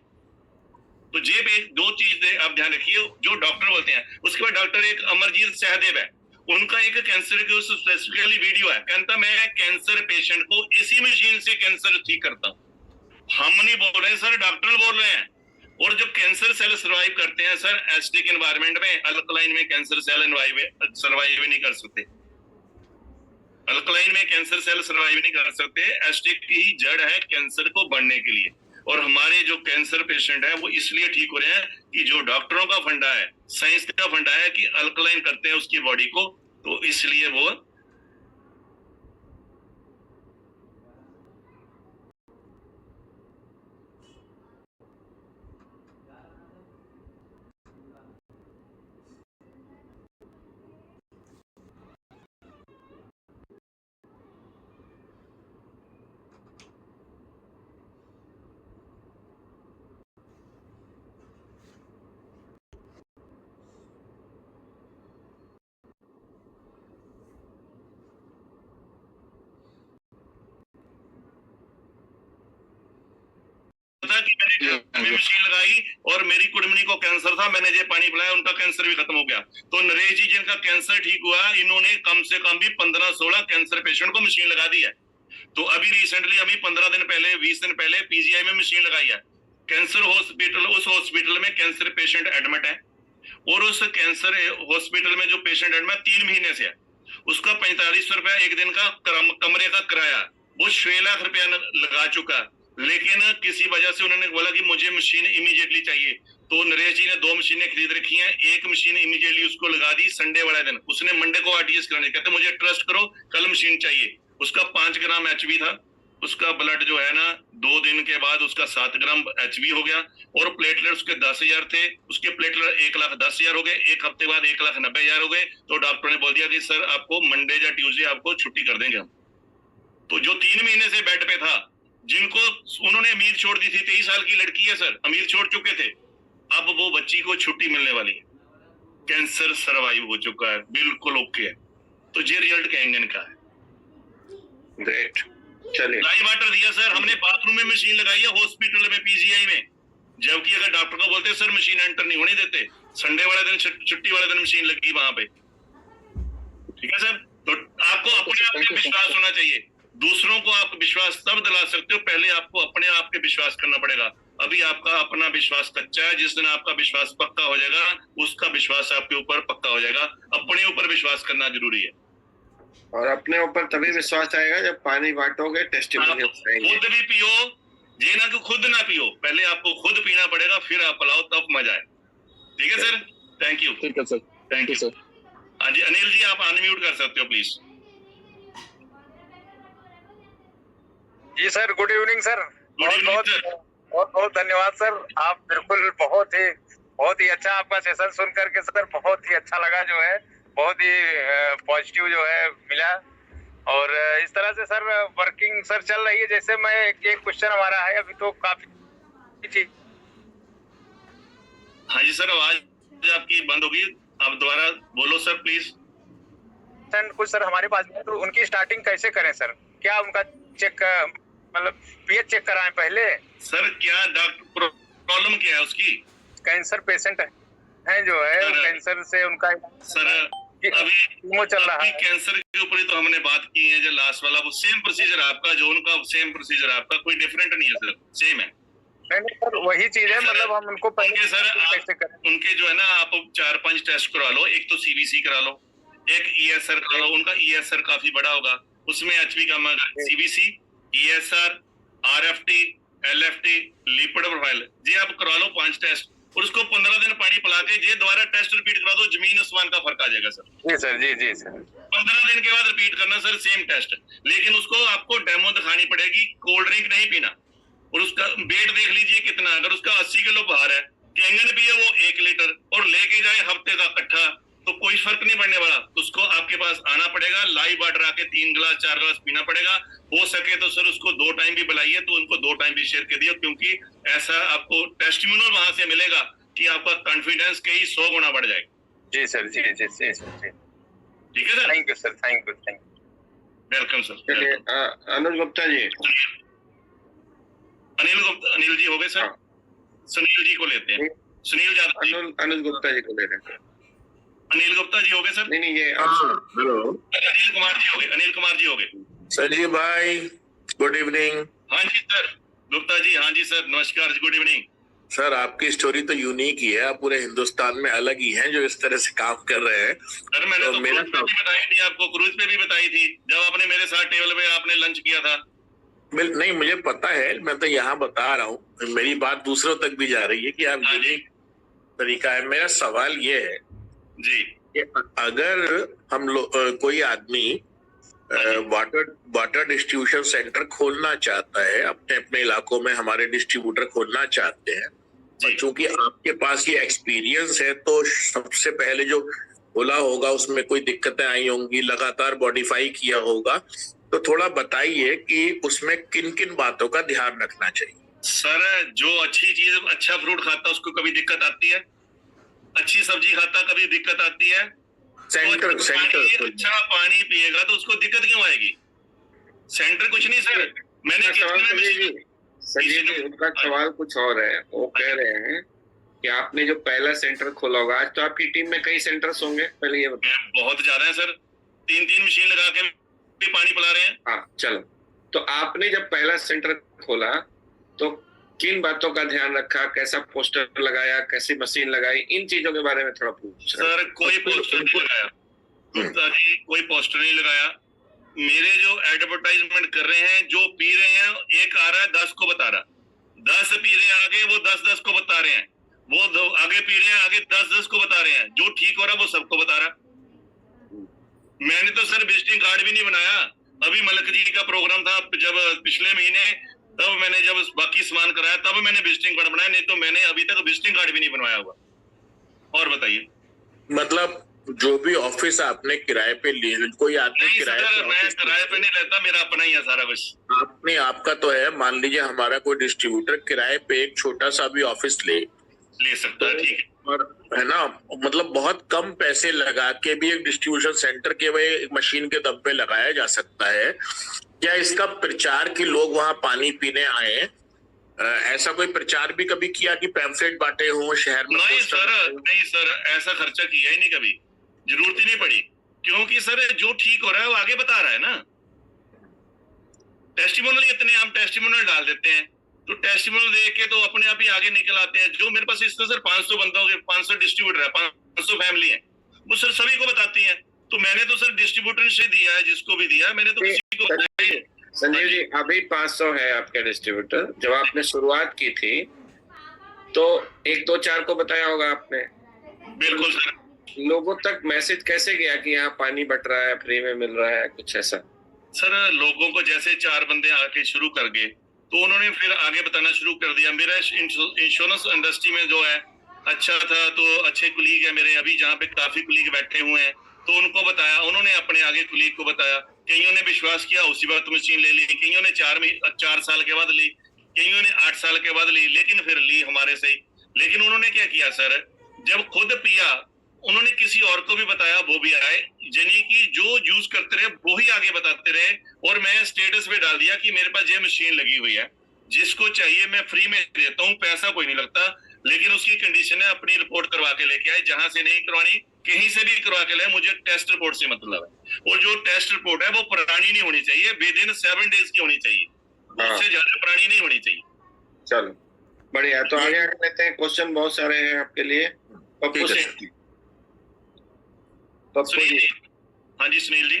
तो ये दो चीजें आप ध्यान रखिए जो डॉक्टर बोलते हैं। उसके बाद डॉक्टर एक अमरजीत सहदेव है, उनका एक कैंसर के स्पेसिफिकली वीडियो है, कहता मैं कैंसर पेशेंट को इसी मशीन से कैंसर ठीक करता हूँ। हम नहीं बोल रहे हैं सर, डॉक्टर बोल रहे हैं। और जो कैंसर सेल सर्वाइव करते हैं सर एसिडिक एनवायरनमेंट में, अल्कलाइन में कैंसर सेल सर्वाइव नहीं कर सकते। अल्कलाइन में कैंसर सेल सर्वाइव नहीं कर सकते। एसिडिक ही जड़ है कैंसर को बढ़ने के लिए। और हमारे जो कैंसर पेशेंट है वो इसलिए ठीक हो रहे हैं कि जो डॉक्टरों का फंडा है, साइंस का फंडा है कि अल्कलाइन करते हैं उसकी बॉडी को, तो इसलिए वो कि मैंने मशीन लगाई और मेरी कुड़मनी को कैंसर था, मैंने ये पानी पिलाया, उनका कैंसर भी खत्म हो गया। तो नरेश जी जिनका कैंसर ठीक हुआ, इन्होंने कम से कम भी 15-16 कैंसर पेशेंट को मशीन लगा दी है। तो अभी रिसेंटली 15 दिन पहले 20 दिन पहले PGI में मशीन लगाई है कैंसर हॉस्पिटल। उस हॉस्पिटल में कैंसर पेशेंट एडमिट है और उस कैंसर हॉस्पिटल में जो पेशेंट एडमिट 3 महीने से है, उसका 4500 रुपया एक दिन का कमरे का किराया, वो 6 लाख रुपया लगा चुका। लेकिन किसी वजह से उन्होंने बोला कि मुझे मशीन इमीडिएटली चाहिए। तो नरेश जी ने 2 मशीनें खरीद रखी हैं। एक मशीन इमीडिएटली उसको लगा दी संडे वाला दिन, उसने मंडे को RTS कराने, कहते मुझे ट्रस्ट करो कल मशीन चाहिए। उसका 5 ग्राम HB था, उसका ब्लड जो है ना 2 दिन के बाद उसका 7 ग्राम HB हो गया। और प्लेटलेट उसके 10,000 थे, उसके प्लेटलेट 1,10,000 हो गए। 1 हफ्ते बाद 1,90,000 हो गए। तो डॉक्टर ने बोल दिया कि सर आपको मंडे या ट्यूसडे आपको छुट्टी कर देंगे हम। तो जो 3 महीने से बेड पे था, जिनको उन्होंने अमीर छोड़ दी थी, 23 साल की लड़की है सर, अमीर छोड़ चुके थे, अब वो बच्ची को छुट्टी मिलने वाली है। कैंसर सर्वाइव हो चुका है, बिल्कुल ओके है। तो ये रिजल्ट कहेंगे इनका है। ग्रेट, चलिए। लाइव वाटर दिया सर हमने, बाथरूम में मशीन लगाई है हॉस्पिटल में, पीजीआई में, जबकि अगर डॉक्टर को बोलते सर मशीन एंटर नहीं होने देते, संडे वाले दिन छुट्टी वाले दिन मशीन लगी वहां पे। ठीक है सर, तो आपको अपने आप पे विश्वास होना चाहिए। दूसरों को आप विश्वास तब दिला सकते हो, पहले आपको अपने आप पे विश्वास करना पड़ेगा। अभी आपका अपना विश्वास कच्चा है, जिस दिन आपका विश्वास पक्का हो जाएगा उसका विश्वास आपके ऊपर पक्का हो जाएगा। अपने ऊपर विश्वास करना जरूरी है। और अपने ऊपर तभी विश्वास आएगा जब पानी बांटोगे, टेस्टिमोनियल देंगे। खुद भी पियो, ये ना कि खुद ना पियो, पहले आपको खुद पीना पड़ेगा, फिर आप पिलाओ, तब मजा आए। ठीक है सर, थैंक यू। ठीक है सर, थैंक यू सर। हाँ जी अनिल जी, आप अनम्यूट कर सकते हो प्लीज। जी sir, good evening sir. Good evening sir. बहुत बहुत धन्यवाद सर। आप बिल्कुल बहुत ही अच्छा आपका सेशन सुन करके सर बहुत ही अच्छा लगा, जो है बहुत ही पॉजिटिव जो है मिला। और इस तरह से सर वर्किंग सर चल रही है। जैसे मैं एक क्वेश्चन हमारा है अभी तो काफी। हाँ जी सर, आवाज आपकी बंद होगी, आप दोबारा बोलो सर प्लीज। कुछ सर हमारे पास है, तो उनकी स्टार्टिंग कैसे करें सर? क्या उनका चेक मतलब पीएच चेक कराएं पहले? सर क्या डॉक्टर प्रॉब्लम क्या है उसकी? कैंसर पेशेंट है जो है, कैंसर से उनका सर अभी वो चल रहा है। कैंसर के ऊपर ही तो हमने बात की है, जो लास्ट वाला वो सेम प्रोसीजर आपका, जो उनका सेम प्रोसीजर आपका, कोई डिफरेंट नहीं है सर, सेम है। नहीं सर वही चीज है, मतलब हम उनको उनके सर कैसे करें? उनके जो है ना, आप 4-5 टेस्ट करा लो। एक तो सीबीसी करा लो, एक ईएसआर करा लो। उनका ईएसआर काफी बड़ा होगा, उसमें एचपी का CBC, ESR, RFT, LFT, lipid profile, ये आप करा लो 5 टेस्ट, और उसको 15 दिन पानी पिला के ये दोबारा टेस्ट रिपीट करा दो, जमीन आसमान का फर्क आ जाएगा सर। जी सर, जी सर। 15 दिन के बाद रिपीट करना सर सेम टेस्ट, लेकिन उसको आपको डेमो दिखानी पड़ेगी, कोल्ड ड्रिंक नहीं पीना। और उसका वेट देख लीजिए कितना, अगर उसका 80 किलो भार है, कैंगन पिए वो 1 लीटर और लेके जाए हफ्ते का इकट्ठा, तो कोई फर्क नहीं पड़ने वाला। तो उसको आपके पास आना पड़ेगा, लाइव वाटर आके 3 गिलास 4 गिलास पीना पड़ेगा। हो सके तो सर उसको 2 टाइम भी पिलाइए, तो उनको 2 टाइम भी शेयर कर दिया, क्योंकि ऐसा आपको टेस्टिमोनियल वहां से मिलेगा कि आपका कॉन्फिडेंस कहीं 100 गुना बढ़ जाएगा। जी सर, जी ठीक है sir, thank you sir, thank you. Welcome sir. चलिए अनुज गुप्ता जी। अनिल जी हो गए सर। सुनील जी को लेते हैं, सुनील यादव जी। अनुज गुप्ता जी को ले रहे हैं। अनिल गुप्ता जी हो गए सर। नहीं ये हेलो, अनिल कुमार जी हो गए, अनिल कुमार जी हो गए। संजीव भाई गुड इवनिंग। हाँ जी सर, गुप्ता जी, हाँ जी सर, नमस्कार, गुड इवनिंग। सर आपकी स्टोरी तो यूनिक ही है, आप पूरे हिंदुस्तान में अलग ही हैं जो इस तरह से काम कर रहे हैं। सर मैंने तो क्रूज पे भी बताई थी आपको, क्रूज पे भी बताई थी, जब आपने मेरे साथ टेबल पे आपने लंच किया था। नहीं मुझे पता है, मैं तो यहाँ बता रहा हूँ, मेरी बात दूसरों तक भी जा रही है कि आप यूनिक तरीका है। मेरा सवाल ये है जी कि अगर हम लोग कोई आदमी वाटर डिस्ट्रीब्यूशन सेंटर खोलना चाहता है, अपने अपने इलाकों में हमारे डिस्ट्रीब्यूटर खोलना चाहते हैं, और चूंकि आपके पास ये एक्सपीरियंस है तो सबसे पहले जो खोला होगा उसमें कोई दिक्कतें आई होंगी, लगातार मॉडिफाई किया होगा, तो थोड़ा बताइए कि उसमें किन किन बातों का ध्यान रखना चाहिए। सर जो अच्छी चीज, अच्छा फ्रूट खाता उसको कभी दिक्कत आती है, अच्छी सब्जी खाता कभी दिक्कत आती है। सेंटर अच्छा पानी पिएगा तो उसको दिक्कत क्यों आएगी? सेंटर कुछ नहीं सर, मैंने संजय जी उनका सवाल कुछ और है। वो कह रहे हैं कि आपने जो पहला सेंटर खोला होगा, आज तो आपकी टीम में कई सेंटर्स होंगे, पहले ये बताएं। बहुत ज्यादा है सर, 3 मशीन लगा के भी पानी पिला रहे हैं। हाँ चलो, तो आपने जब पहला सेंटर खोला तो किन बातों का ध्यान रखा, कैसा पोस्टर लगाया, कैसी मशीन लगाई, इन चीजों के बारे में थोड़ा पूछ। सर कोई पोस्टर नहीं लगाया गुप्ता जी, कोई पोस्टर नहीं लगाया। मेरे जो एडवर्टाइजमेंट कर रहे हैं, जो पी रहे हैं, एक आ रहा है 10 को बता रहा, 10 पी रहे हैं आगे, वो 10 को बता रहे हैं, वो आगे पी रहे हैं आगे 10 को बता रहे हैं, जो ठीक हो रहा है वो सबको बता रहा। मैंने तो सर विजिटिंग कार्ड भी नहीं बनाया। अभी मलक जी का प्रोग्राम था जब पिछले महीने, तब मैंने जब बाकी सामान कराया तब मैंने विजिटिंग कार्ड बनाया, नहीं तो मैंने अभी तक विजिटिंग कार्ड भी नहीं बनवाया हुआ। और बताइए, मतलब जो भी ऑफिस आपने किराए पे लिए, कोई आदमी किराए पे, मैं किराए पे नहीं रहता, मेरा अपना ही है सारा कुछ। आपने आपका तो है, मान लीजिए हमारा कोई डिस्ट्रीब्यूटर किराए पे एक छोटा सा भी ऑफिस ले सकता है, ठीक है। और है ना, मतलब बहुत कम पैसे लगा के भी एक डिस्ट्रीब्यूशन सेंटर के वे मशीन के दम पे लगाया जा सकता है। क्या इसका प्रचार कि लोग वहां पानी पीने आए, ऐसा कोई प्रचार भी कभी किया कि पैम्फलेट बांटे हों शहर में? नहीं सर, ऐसा खर्चा किया ही नहीं कभी, जरूरत ही नहीं पड़ी, क्योंकि सर जो ठीक हो रहा है वो आगे बता रहा है ना। टेस्टिमोनियल इतने हम टेस्टिमोनियल डाल देते हैं, तो टेस्टिमोनियल देख के तो अपने आप ही आगे निकल आते हैं। जो मेरे पास इस तरह सर 500 बंदों के 500 डिस्ट्रीब्यूटर है, 500 फैमिली है, वो सर सभी को बताती हैं। तो मैंने तो सर डिस्ट्रीब्यूटर से दिया है, जिसको भी दिया है मैंने तो किसी को बताया ही। संजीव जी, अभी 500 है आपके डिस्ट्रीब्यूटर। जब आपने शुरुआत की थी तो 1 2 4 को बताया होगा आपने। बिल्कुल सर। लोगों तक मैसेज कैसे गया कि यहाँ पानी बट रहा है, फ्री में मिल रहा है, कुछ ऐसा? सर लोगों को जैसे 4 बंदे आके शुरू कर गए तो उन्होंने फिर आगे बताना शुरू कर दिया। मेरा इंश्योरेंस इंडस्ट्री में जो है अच्छा था, तो अच्छे कुलीग है मेरे अभी, जहाँ पे काफी कुलीग बैठे हुए हैं, तो उनको बताया, उन्होंने अपने आगे कुलीग को बताया। कईयों ने विश्वास किया, उसी वक्त मशीन ले ली, कईयों ने 4 साल के बाद ली, कईयों ने 8 साल के बाद ली, लेकिन फिर ली हमारे से ही। लेकिन उन्होंने क्या किया सर, जब खुद पिया उन्होंने किसी और को भी बताया, वो भी आए, यानी कि जो यूज करते रहे वो ही आगे बताते रहे। और मैं स्टेटस पे डाल दिया कि मेरे पास ये मशीन लगी हुई है, जिसको चाहिए मैं फ्री में देता हूँ, पैसा कोई नहीं लगता, लेकिन उसकी कंडीशन है अपनी रिपोर्ट करवा के लेके आए, जहां से नहीं करवानी कहीं से भी करवा के लाए, मुझे टेस्ट रिपोर्ट से मतलब है। और जो टेस्ट रिपोर्ट है वो पुरानी नहीं होनी चाहिए, विद इन 7 डेज की होनी चाहिए, उससे ज्यादा पुरानी नहीं होनी चाहिए। चलो बढ़िया, तो आगे लेते हैं। क्वेश्चन बहुत सारे हैं आपके लिए। पप्पू जी। सुनील जी। हाँ जी सुनील जी।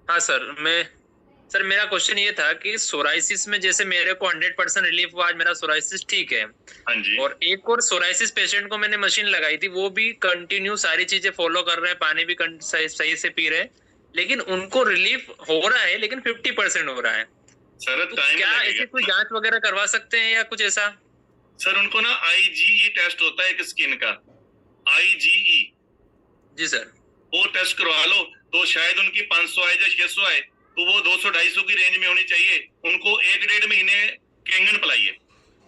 हाँ सर मेरा क्वेश्चन ये था कि सोराइसिस में जैसे मेरे को 100% रिलीफ हुआ, आज मेरा सोराइसिस ठीक है। हाँ जी। और एक और सोराइसिस पेशेंट को मैंने मशीन लगाई थी, वो भी कंटिन्यू सारी चीजें फॉलो कर रहे हैं, पानी भी सही से पी रहे हैं, लेकिन उनको रिलीफ हो रहा है, लेकिन 50% हो रहा है। सर तो टाइम क्या ऐसे कोई जांच वगैरह करवा सकते हैं या कुछ ऐसा? सर उनको ना IgE टेस्ट होता है एक स्किन का, IgE। जी सर। वो टेस्ट करवा लो, तो शायद उनकी 500 आए या 600 आए, तो वो 200-250 की रेंज में होनी चाहिए। उनको 1-1.5 महीने केंगन पिलाइए,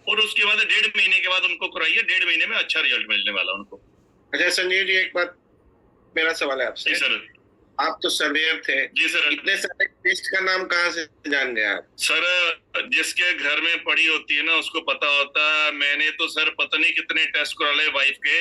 और उसके बाद 1.5 महीने के बाद उनको कराइए, 1.5 महीने में अच्छा रिजल्ट मिलने वाला उनको। अच्छा संजीव जी, एक बात मेरा सवाल है आपसे। जी सर। आप तो सर्वेयर थे। जी सर। इतने सारे टेस्ट का नाम कहाँ से जान गए आप? सर जिसके घर में पड़ी होती है ना उसको पता होता है। मैंने तो सर पता नहीं कितने टेस्ट करा ले वाइफ के।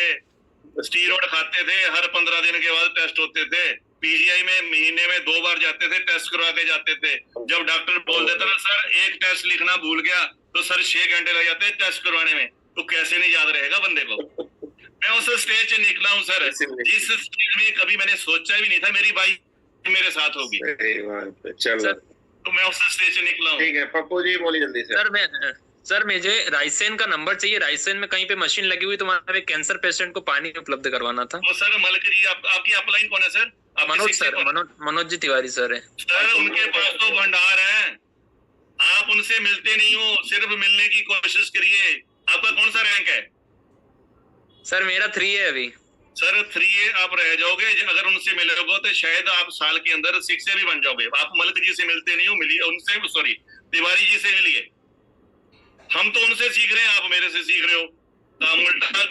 स्टीरॉइड खाते थे, हर 15 दिन के बाद टेस्ट होते थे। PGI में महीने में 2 बार जाते थे, टेस्ट करवा के जाते थे। जब डॉक्टर बोल देता ना सर एक टेस्ट लिखना भूल गया, तो सर 6 घंटे लग जाते टेस्ट करवाने में, तो कैसे नहीं याद रहेगा बंदे को। मैं उस स्टेज से निकला हूँ सर, जिस स्टेज में कभी मैंने सोचा भी नहीं था मेरी वाइफ मेरे साथ होगी। चलो तो मैं उस स्टेज से निकला हूँ। ठीक है पप्पू जी, बोलिए जल्दी से। सर मुझे राइसेन का नंबर चाहिए। राइसेन में कहीं पे मशीन लगी हुई, तो वहाँ पे कैंसर पेशेंट को पानी उपलब्ध करवाना था। वो सर मलक जी, आपकी अपलाइन कौन है सर? मनोज जी तिवारी सर है। सर उनके पास तो भंडार है, आप उनसे मिलते नहीं हो, सिर्फ मिलने की कोशिश करिए। आपका कौन सा रैंक है? सर मेरा 3 है अभी। सर 3 आप रह जाओगे, अगर उनसे मिलोगे तो शायद आप साल के अंदर 6 भी बन जाओगे। आप मलक जी से मिलते नहीं हो, मिलिए उनसे, सॉरी तिवारी जी से मिलिए। हम तो उनसे सीख रहे हैं, आप मेरे से सीख रहे हो। काम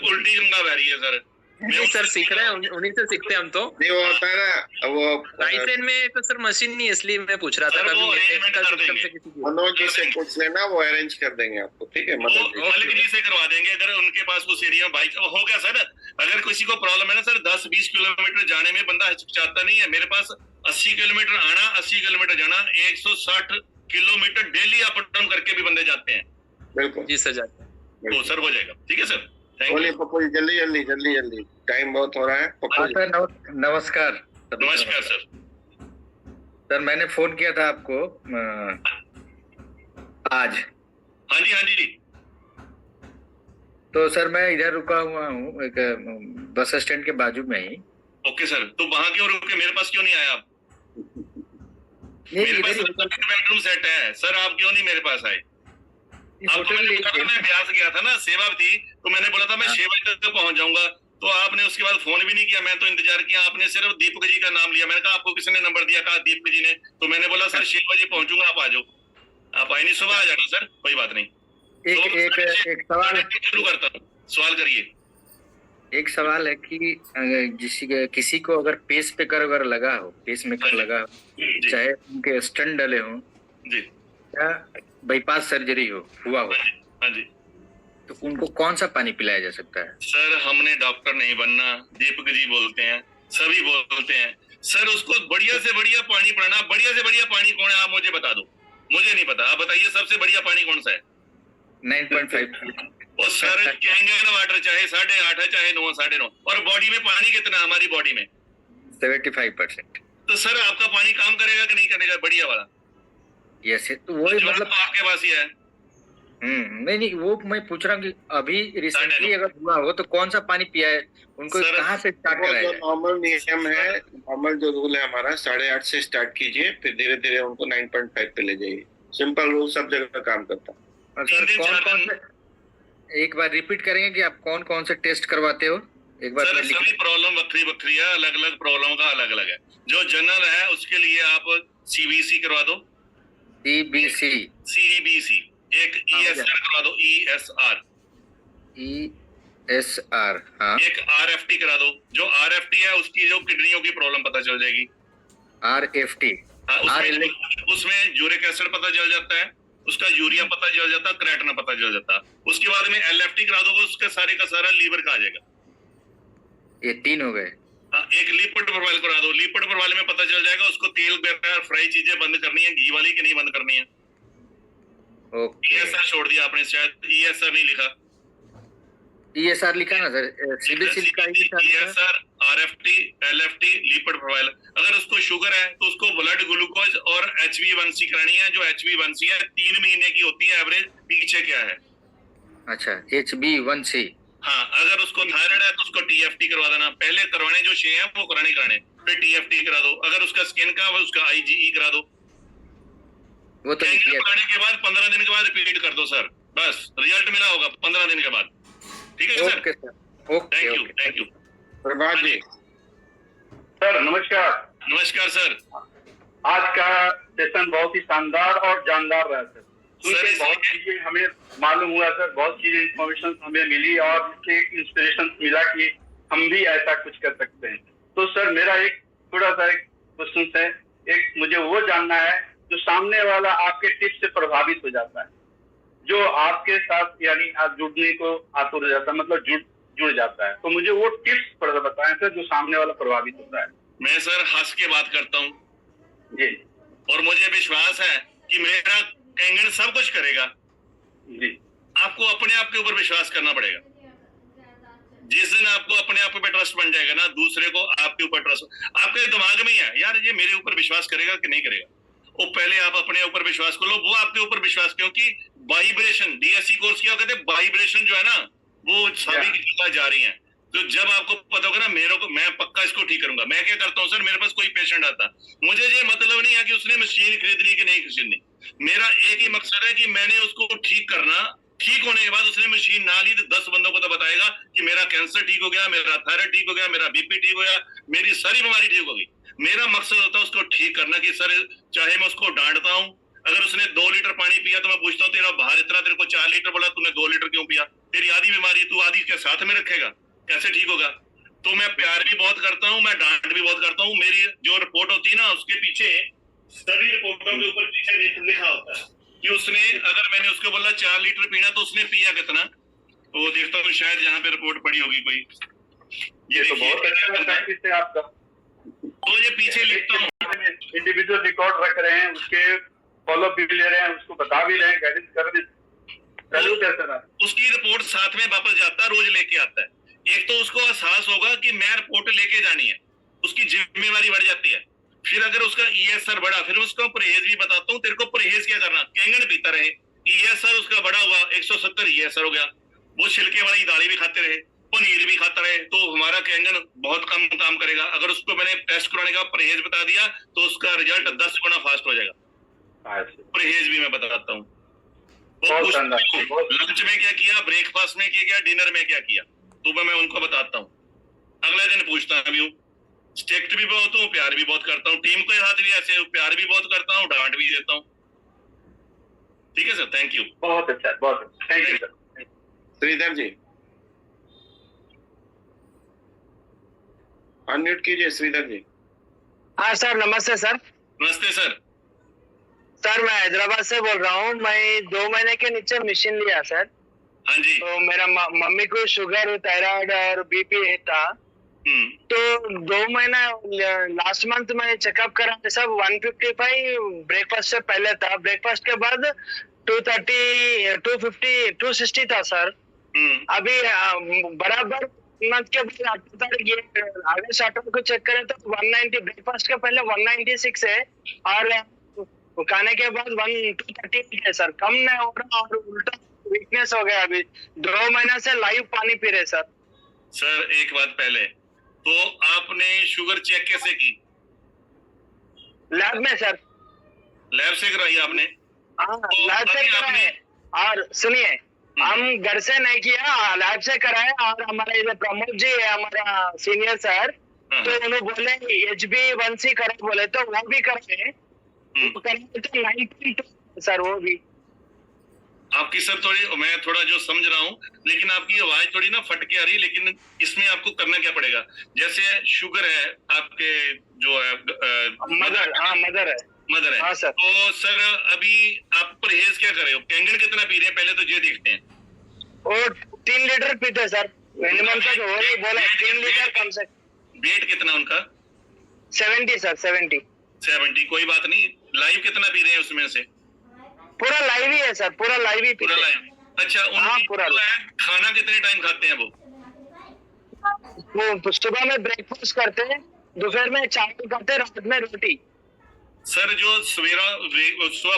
उल्टी गंगा बह रही है सर। नहीं सर सीख रहे हैं, उन्हीं से सीखते हैं हम तो। नहीं वो होता है ना, वो राइसेन में तो सर मशीन नहीं, इसलिए मैं पूछ रहा था। मनोज जी से पूछ लेना, वो अरेंज कर देंगे आपको। ठीक है, मलिक जी से करवा देंगे, अगर उनके पास उस एरिया में बाइक हो गया सर। अगर किसी को प्रॉब्लम है ना सर, 10-20 किलोमीटर जाने में बंदा हिचकिचाता नहीं है। मेरे पास 80 किलोमीटर आना, 80 किलोमीटर जाना, 160 किलोमीटर डेली अप डाउन करके भी बंदे जाते हैं। बिल्कुल जी सर जाते हैं। तो सर हो जाएगा, ठीक है सर। बोलिए पप्पू जी, जल्दी, टाइम बहुत हो रहा है। पप्पू जी नमस्कार। नमस्कार सर। सर मैंने फोन किया था आपको आज। हाँ जी। तो सर मैं इधर रुका हुआ हूँ एक बस स्टैंड के बाजू में ही। ओके सर, तो वहाँ क्यों रुके, मेरे पास क्यों नहीं आया आप? मेरे पास बेडरूम सेट है सर, आप क्यों नहीं मेरे पास आए? मैं ब्यास गया था ना, सेवा थी, तो मैंने बोला था मैं 6 बजे तक पहुंच जाऊंगा, तो आपने उसके बाद फोन भी नहीं किया। मैं तो इंतजार किया, आपने सिर्फ दीपक जी का नाम लिया। मैंने कहा आपको किसने नंबर दिया? कहा दीपक जी ने। तो मैंने बोला सर 6 बजे पहुंचूंगा, आप आ जाओ। आप आए नहीं, सुबह आ जाना सर, कोई बात नहीं। एक सवाल शुरू करता हूँ, सवाल करिए। एक सवाल है कि किसी को अगर पेस मेकर अगर लगा हो, पेस मेकर लगा हो, जी चाहे उनके स्टंट डले हों जी या बाईपास सर्जरी हुआ हो, हाँ जी तो उनको कौन सा पानी पिलाया जा सकता है? सर, हमने डॉक्टर नहीं बनना, दीपक जी बोलते हैं, सभी बोलते हैं सर, उसको बढ़िया से बढ़िया पानी पिलाना। बढ़िया से बढ़िया पानी कौन है, आप मुझे बता दो, मुझे नहीं पता, आप बताइए सबसे बढ़िया पानी कौन सा है? 9.5। और सर कैंगन वाटर चाहे 8.5 है चाहे 9 9.5, और बॉडी में पानी कितना है हमारी बॉडी में? 75%। तो सर आपका पानी काम करेगा कि नहीं करेगा बढ़िया वाला? यस, तो वही जवाब मतलब तो आपके पास ही है। नहीं, वो मैं पूछ रहा हूँ कि अभी रिसेंटली अगर हुआ हो तो कौन सा पानी पिया है, उनको सर, कहाँ से स्टार्ट वो कराया जो जाए? नॉर्मल नियम है, नॉर्मल जो रूल है हमारा 8.5 से स्टार्ट कीजिए, फिर धीरे धीरे उनको 9.5 पे ले जाइए। सिंपल रूल सब जगह काम करता है। और सर 3 दिन 4 कौन दिन से, एक बार रिपीट करेंगे कि आप कौन कौन से टेस्ट करवाते हो? एक बार सर, मैं लिख सभी प्रॉब्लम बखरी बखरी है, अलग अलग प्रॉब्लम का अलग अलग है। जो जनरल है उसके लिए आप सीबीसी करवा दो, CBC, सीबीसी, एक ईएसआर करवा दो, ईएसआर, ESR, हाँ, एक आरएफटी करा दो। जो आरएफटी है उसकी जो किडनियों की प्रॉब्लम पता चल जाएगी। RFT, हाँ, उसमें यूरिक एसिड पता चल जाता है, उसका यूरिया पता चल जाता है, क्रेटिन पता चल जाता है। उसके बाद में एलएफटी करा दो, उसका सारे का सारा लीवर का आ जाएगा। ये 3 हो गए। हाँ, एक लिपिड प्रोफाइल करा दो, लिपिड प्रोफाइल में पता चल जाएगा उसको तेल बेकार फ्राई चीजें बंद करनी है, घी वाली की नहीं बंद करनी है। ओके, ईएसआर छोड़ दिया आपने, शायद ईएसआर नहीं लिखा। ESR लिखा ना सर, CBC लिखा, ESR, RFT, LFT, lipid profile. अगर उसको शुगर है तो उसको ब्लड ग्लूकोज और HbA1c करानी है। जो HbA1c है 3 महीने की होती है एवरेज, पीछे क्या है? अच्छा, HbA1c। हाँ, अगर उसको थायराइड है तो उसको TFT करवा देना। पहले करवाने जो 6 है वो कराने, फिर TFT करा दो। अगर उसका स्किन का वो उसका IgE करा दो। वो तो लिख लिया। कराने के बाद 15 दिन के बाद रिपीट कर दो सर, बस रिजल्ट मिला होगा 15 दिन के बाद। ठीक है sir, okay sir, okay thank you, okay. Thank you. Prabhat ji, sir नमस्कार। नमस्कार सर। आज का सेशन बहुत ही शानदार और जानदार रहा सर। सुन सर, के बहुत चीजें हमें मालूम हुआ सर, बहुत चीजें इंफॉर्मेशन हमें मिली और उससे इंस्पिरेशन मिला कि हम भी ऐसा कुछ कर सकते हैं। तो सर मेरा एक थोड़ा सा एक क्वेश्चन है, एक मुझे वो जानना है जो सामने वाला आपके टिप्स से प्रभावित हो जाता है, जो आपके साथ यानी आप जुड़ने को आतुर हो जाता है, मतलब जुड़ जाता है, तो मुझे वो टिप्स थोड़ा बताएं सर जो सामने वाला प्रभावित होता है। मैं सर हंस के बात करता हूँ जी और मुझे विश्वास है कि मेरा कैंगन सब कुछ करेगा। जी, आपको अपने आप के ऊपर विश्वास करना पड़ेगा। जिस दिन आपको अपने आप पे ट्रस्ट बन जाएगा ना, दूसरे को आपके ऊपर ट्रस्ट आपके दिमाग में ही है, यार ये मेरे ऊपर विश्वास करेगा कि नहीं करेगा। वो पहले आप अपने ऊपर विश्वास कर लो, वो आपके ऊपर विश्वास, क्योंकि वाइब्रेशन, DSC कोर्स किया कहते हैं, वाइब्रेशन जो है ना वो सभी की जगह जा रही है। तो जब आपको पता होगा ना मेरे को, मैं पक्का इसको ठीक करूंगा। मैं क्या करता हूँ सर, मेरे पास कोई पेशेंट आता, मुझे ये मतलब नहीं है कि उसने मशीन खरीदनी कि नहीं खरीदनी। मेरा एक ही मकसद है कि मैंने उसको ठीक करना। ठीक होने के बाद उसने मशीन ना ली तो 10 बंदों को तो बताएगा कि मेरा कैंसर ठीक हो गया, मेरा थायराइड ठीक हो गया, मेरा BP ठीक हो गया, मेरी सारी बीमारी ठीक होगी। मेरा मकसद होता है उसको ठीक करना कि सर चाहे मैं उसको डांटता हूँ, अगर उसने 2 लीटर पानी पिया तो मैं पूछता हूँ तेरा बाहर इतना, तेरे को 4 लीटर बोला, तूने 2 लीटर क्यों पिया? तेरी आधी बीमारी तू आधी के साथ में रखेगा, कैसे ठीक होगा? तो मैं प्यार भी बहुत करता हूँ, मैं डांट भी बहुत करता हूँ। मेरी जो रिपोर्ट होती है ना उसके पीछे, सभी रिपोर्टों के ऊपर पीछे लिखा होता है कि उसने, अगर मैंने उसको बोला 4 लीटर पीना तो उसने पिया कितना। तो देखता हूँ शायद यहाँ पे रिपोर्ट पड़ी होगी कोई, ये तो बहुत अच्छा प्रैक्टिस है आपका। तो ये पीछे लिखता हूँ, इंडिविजुअल रिकॉर्ड रख रहे हैं, उसके फॉलो भी ले रहे हैं, उसको बता भी रहे हैं, गाइडेंस कर भी सर। उसकी रिपोर्ट साथ में वापस जाता है, रोज लेके आता है। एक तो उसको एहसास होगा कि मैं रिपोर्ट लेके जानी है, उसकी जिम्मेवारी बढ़ जाती है। फिर अगर उसका ESR बढ़ा, फिर उसको परहेज भी बताता हूँ, तेरे को परहेज क्या करना, कैंगन पीता रहे। ESR उसका बढ़ा हुआ 170 ESR हो गया, वो छिलके वाली दालें भी खाते रहे, पनीर भी खाता रहे, तो हमारा कैंगन बहुत कम काम करेगा। अगर उसको मैंने टेस्ट कराने का परहेज बता दिया तो उसका रिजल्ट 10 गुना फास्ट हो जाएगा। परहेज भी मैं बताता हूँ। लंच में क्या किया, ब्रेकफास्ट में क्या किया, डिनर में क्या किया, तो मैं उनको बताता हूँ। अगले दिन पूछता भी हूँ, स्ट्रिक्ट भी बहुत हूँ, प्यार भी बहुत करता हूँ। टीम के साथ भी ऐसे प्यार भी बहुत करता हूँ, डांट भी देता हूँ। ठीक है सर, थैंक यू। बहुत अच्छा, बहुत अच्छा, thank you sir. Shridhar ji. Unmute कीजिए श्रीधर जी। हाँ सर, नमस्ते सर। नमस्ते सर। सर मैं हैदराबाद से बोल रहा हूँ। मैं 2 महीने के नीचे मशीन लिया सर। हाँ जी। तो मेरा मम्मी को शुगर, थायराइड और बीपी था। तो 2 महीना लास्ट मंथ में चेकअप करा सब 155 ब्रेकफास्ट से पहले था। ब्रेकफास्ट के बाद 230, 250, 260 था सर। अभी बराबर मंथ के बाद ये आगे शार्टर को चेक करें तो 190, ब्रेकफास्ट के पहले 196 है और खाने के बाद 230 है सर। कम नहीं हो रहा और उल्टा वीकनेस हो गया। अभी 2 महीना से लाइव पानी पी रहे सर। सर एक बात पहले, तो आपने शुगर चेक कैसे की? लैब में सर। लैब से कराई आपने? हाँ, लैब से कराए। और सुनिए, हम घर से नहीं किया, लैब से कराए। और हमारे इधर प्रमोद जी है हमारा सीनियर सर, तो उन्होंने बोले HB1C करे बोले, तो वो भी कराए। तो 92 सर वो भी। आपकी सर थोड़ी, मैं थोड़ा जो समझ रहा हूँ, लेकिन आपकी आवाज थोड़ी ना फट के आ रही। लेकिन इसमें आपको करना क्या पड़ेगा? जैसे शुगर है आपके, जो है मदर, हाँ मदर है। मदर है। हाँ सर। तो सर अभी आप परहेज क्या कर रहे हो? कैंगन कितना पी रहे हैं पहले तो ये देखते हैं। और 3 लीटर पीते सर मिनिमम। तक वही बोला 3 लीटर कम से। वेट कितना उनका? 70 सर, 70। कोई बात नहीं। लाइव कितना पी रहे हैं उसमें से? पूरा लाइव ही है सर, पूरा लाइव ही पीते। पूरा लाइव। अच्छा, उनकी पूरा जो है खाना कितने टाइम खाते हैं वो? वो सुबह में ब्रेकफास्ट करते हैं, दोपहर में चावल खाते हैं, रात में रोटी। सर जो सुबह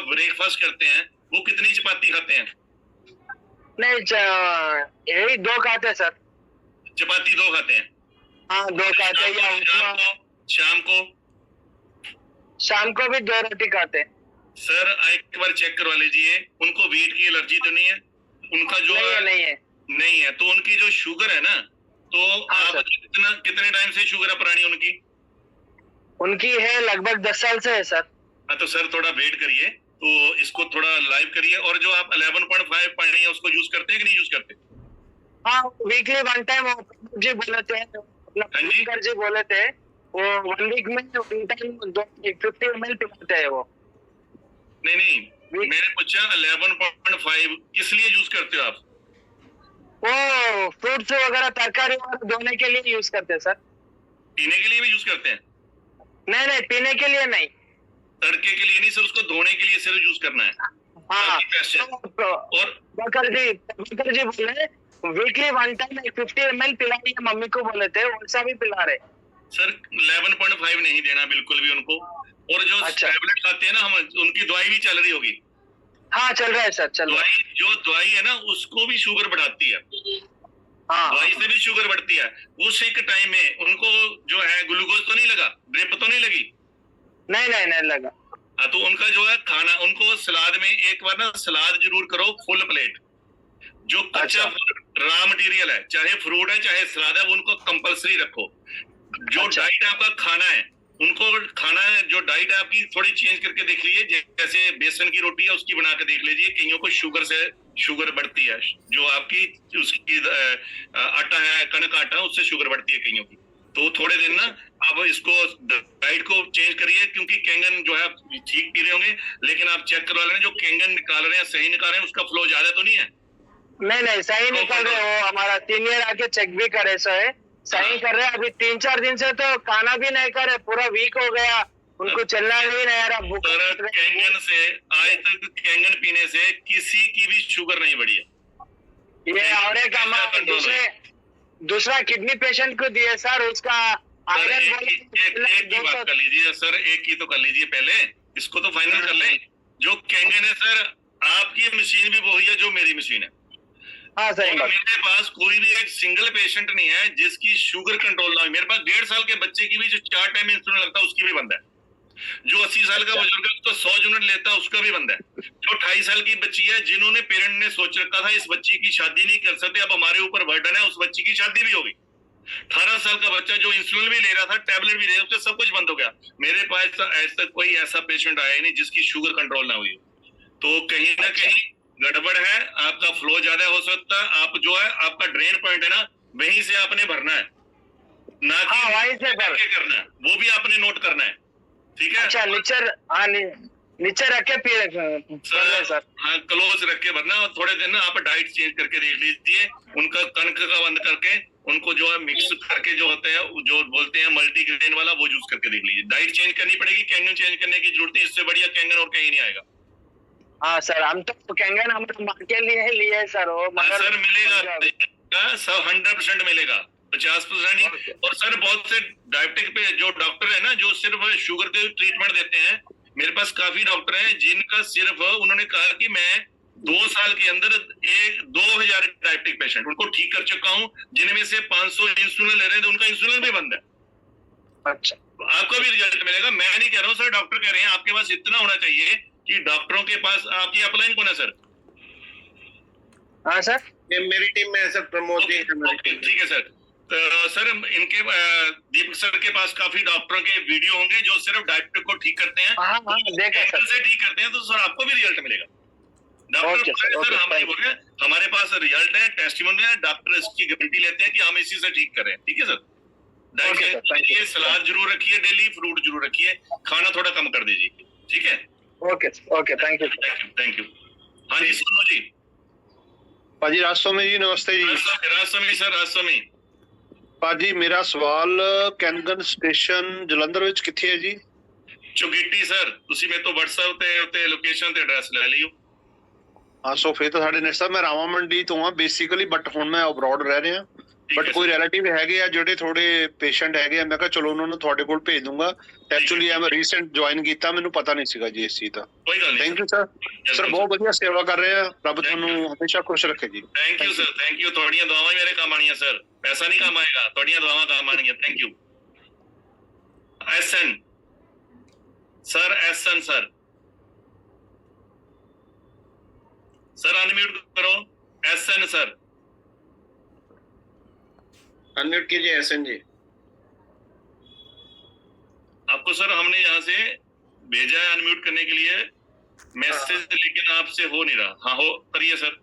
ब्रेकफास्ट करते हैं वो कितनी चपाती खाते हैं? नहीं, यही 2 खाते हैं सर। चपाती 2 खाते हैं? हाँ 2 खाते हैं। या शाम को भी 2 रोटी खाते हैं। सर एक बार चेक करवा लीजिए, उनको वीट की एलर्जी तो नहीं है? उनका जो नहीं है। तो उनकी जो शुगर है ना, तो आप कितने टाइम से शुगर है पुरानी उनकी है लगभग 10 साल से है सर। हाँ, तो सर थोड़ा वेट करिए, तो इसको थोड़ा लाइव करिए। और जो आप 11.5 पानी है उसको यूज करते हैं कि नहीं यूज करते? हाँ, वीकली 1 टाइम जी बोले थे, जी बोले थे वो 1 वीक में 1 टाइम 50 ml पिलाते हैं वो। नहीं, मैंने पूछा 11.5 किस लिए यूज करते हो आप? वो फ्रूट्स वगैरह, तरकारी वगैरह धोने के लिए यूज करते हैं सर। पीने के लिए भी यूज करते हैं? नहीं, पीने के लिए नहीं, तड़के के लिए नहीं सर, उसको धोने के लिए सिर्फ यूज करना है। हाँ। और बकर जी बोले वीकली 1 टाइम 50 ml पिलानी है मम्मी को बोले थे, वैसा भी पिला रहे सर। 11.5 नहीं देना बिल्कुल भी उनको। और जो टैबलेट खाते हैं ना हम, उनकी दवाई भी चल रही होगी? हाँ चल रहा है सर, चल रहा है। जो दवाई है ना उसको भी शुगर बढ़ाती है। हाँ, दवाई से भी शुगर बढ़ती है। उस एक टाइम में उनको जो है ग्लूकोज तो नहीं लगा, ड्रिप तो नहीं लगी? नहीं लगा। हाँ, तो उनका जो है खाना, उनको सलाद में एक बार ना सलाद जरूर करो फुल प्लेट। जो कच्चा रॉ मटेरियल है, चाहे फ्रूट है चाहे सलाद है, वो उनको कंपलसरी रखो। जो डाइट आपका खाना है, उनको खाना है, जो डाइट है आपकी थोड़ी चेंज करके देख लीजिए। जैसे बेसन की रोटी है उसकी बना के देख लीजिए। कईयों को शुगर बढ़ती है, जो आपकी उसकी आटा है, कणक आटा, उससे शुगर बढ़ती है कईयों की। तो थोड़े दिन ना आप इसको डाइट को चेंज करिए, क्योंकि कैंगन जो है ठीक पी रहे होंगे, लेकिन आप चेक करवा लेना जो कैंगन निकाल रहे हैं सही निकाल रहे हैं, उसका फ्लो ज्यादा तो नहीं है? नहीं सही निकाल रहे हो। हमारा सीनियर आके चेक भी करे सही कर रहे हैं। अभी 3-4 दिन से तो खाना भी नहीं करे, पूरा वीक हो गया, उनको चलना भी नहीं आ रहा। कैंगन से आज तक कैंगन पीने से किसी की भी शुगर नहीं बढ़ी है। ये और एक दूसरा किडनी पेशेंट को दिए सर, उसका आयरन। एक की बात कर लीजिए सर, एक की तो कर लीजिए पहले, इसको तो फाइनल कर लें। जो कैंगन है सर, आपकी मशीन भी वही है जो मेरी मशीन है। हाँ सही बात। मेरे पास कोई भी एक सिंगल पेशेंट नहीं है जिसकी शुगर कंट्रोल ना हो। मेरे पास 1.5 साल के बच्चे की भी जो 4 टाइम इंसुलिन लगता है उसकी भी बंद है। जो 80 साल का बुजुर्ग है उसको 100 यूनिट लेता है, उसका भी बंद है। जो 28 साल की बच्ची है, जिन्होंने पेरेंट ने सोच रखा था इस बच्ची की शादी नहीं कर सकते, अब हमारे ऊपर बर्डन है, उस बच्ची की शादी भी हो गई। 18 साल का बच्चा जो इंसुलिन भी ले रहा था, टैबलेट भी ले रहा था, उससे सब कुछ बंद हो गया। मेरे पास ऐसा कोई ऐसा पेशेंट आया ही नहीं जिसकी शुगर कंट्रोल ना हुई। तो कहीं ना कहीं गड़बड़ है, आपका फ्लो ज्यादा हो सकता है। आप जो है आपका ड्रेन पॉइंट है ना, वहीं से आपने भरना है। ना कि हाँ, वहीं से सर। करना है, वो भी आपने नोट करना है, ठीक है? अच्छा, नीचे रख के पी सर। हाँ, क्लोज रख के भरना, और थोड़े दिन ना आप डाइट चेंज करके देख लीजिए, उनका कणक का बंद करके उनको जो है मिक्स करके जो होता है जो बोलते हैं मल्टीग्रेन वाला, वो यूज करके देख लीजिए। डाइट चेंज करनी पड़ेगी, कैंगन चेंज करने की जरूरत है, इससे बढ़िया कैंगन और कहीं नहीं आएगा। हाँ सर, हम तो कैंगन हम के लिए लिए सर, वो मगर सर मिलेगा, सब 100% मिलेगा, 50% नहीं। और सर बहुत से डायबिटिक पे जो डॉक्टर है ना, जो सिर्फ शुगर के ट्रीटमेंट देते हैं, मेरे पास काफी डॉक्टर हैं जिनका सिर्फ उन्होंने कहा कि मैं 2 साल के अंदर 2000 डायबिटिक पेशेंट उनको ठीक कर चुका हूं, जिनमें से 500 इंसुलिन ले रहे हैं, तो उनका इंसुलिन भी बंद है। अच्छा, आपको भी रिजल्ट मिलेगा। मैं नहीं कह रहा हूँ सर, डॉक्टर कह रहे हैं। आपके पास इतना होना चाहिए कि डॉक्टरों के पास आपकी अपलाइन कौन है सर? हाँ सर, ये मेरी टीम में है सर, प्रमोद जी है मेरी टीम में। ठीक है सर। तो सर इनके दीपक सर के पास काफी डॉक्टरों के वीडियो होंगे जो सिर्फ डायबिटिक को ठीक करते हैं, हाँ देखा कैंसर सर। से ठीक करते हैं, तो सर आपको भी रिजल्ट मिलेगा। Doctor okay sir, sir okay, हम नहीं बोल रहे, हमारे पास रिजल्ट है, टेस्टिमोनियल है, डॉक्टर इसकी गारंटी लेते हैं कि हम इसी से ठीक कर रहे हैं, ठीक है sir? Okay sir, thank you. सलाद जरूर रखिए, डेली फ्रूट जरूर रखिए, खाना थोड़ा कम कर दीजिए, ठीक है? Okay okay, thank you. Thank you. हाँ जी सोनू जी। ਭਾਜੀ ਰਾਜਸਵਾਮੀ ਜੀ ਨਮਸਤੇ ਜੀ। ਰਾਜਸਵਾਮੀ ਸਰ, ਰਾਜਸਵਾਮੀ ਭਾਜੀ ਮੇਰਾ ਸਵਾਲ ਕੈਂਗਨ ਸਟੇਸ਼ਨ ਜਲੰਧਰ ਵਿੱਚ ਕਿੱਥੇ ਹੈ ਜੀ? ਚੁਗਿੱਟੀ ਸਰ, ਤੁਸੀਂ ਮੇਰੇ ਤੋਂ WhatsApp ਤੇ ਉੱਤੇ ਲੋਕੇਸ਼ਨ ਤੇ ਐਡਰੈਸ ਲੈ ਲਿਓ। ਹਾਂ ਸੋ ਫਿਰ ਤਾਂ ਸਾਡੇ ਨੇੜੇ ਮੈਂ ਰਾਮਾ ਮੰਡੀ ਤੋਂ ਆ ਬੇਸਿਕਲੀ, ਬਟ ਹੁਣ ਮੈਂ ਅਬਰੋਡ ਰਹਿ ਰਿਹਾ, ਬਟ ਕੋਈ ਰਿਲੇਟਿਵ ਹੈਗੇ ਆ ਜਿਹੜੇ ਥੋੜੇ ਪੇਸ਼ੈਂਟ ਹੈਗੇ ਆ, ਮੈਂ ਕਿਹਾ ਚਲੋ ਉਹਨਾਂ ਨੂੰ ਤੁਹਾਡੇ ਕੋਲ ਭੇਜ ਦੂੰਗਾ। ਐਕਚੁਅਲੀ ਮੈਂ ਰੀਸੈਂਟ ਜੁਆਇਨ ਕੀਤਾ, ਮੈਨੂੰ ਪਤਾ ਨਹੀਂ ਸੀਗਾ ਜੀ ਇਸ ਚੀਜ਼ ਦਾ। ਕੋਈ ਗੱਲ ਨਹੀਂ। ਥੈਂਕ ਯੂ ਸਰ, ਸਰ ਬਹੁਤ ਵਧੀਆ ਸੇਵਾ ਕਰ ਰਹੇ ਆ, ਰੱਬ ਤੁਹਾਨੂੰ ਹਮੇਸ਼ਾ ਖੁਸ਼ ਰੱਖੇ ਜੀ। Thank you sir, thank you. ਤੁਹਾਡੀਆਂ ਦੁਆਵਾਂ ਮੇਰੇ ਕੰਮ ਆਣੀਆਂ ਸਰ, ਪੈਸਾ ਨਹੀਂ ਕੰਮ ਆਏਗਾ, ਤੁਹਾਡੀਆਂ ਦੁਆਵਾਂ ਕੰਮ ਆਣੀਆਂ। Thank you. SN sir, SN sir, sir unmute करो। एसएन सर अनम्यूट कीजिए एसएन जी। आपको सर हमने यहाँ से भेजा है अनम्यूट करने के लिए मैसेज, लेकिन आपसे हो नहीं रहा। हाँ हो, करिए सर।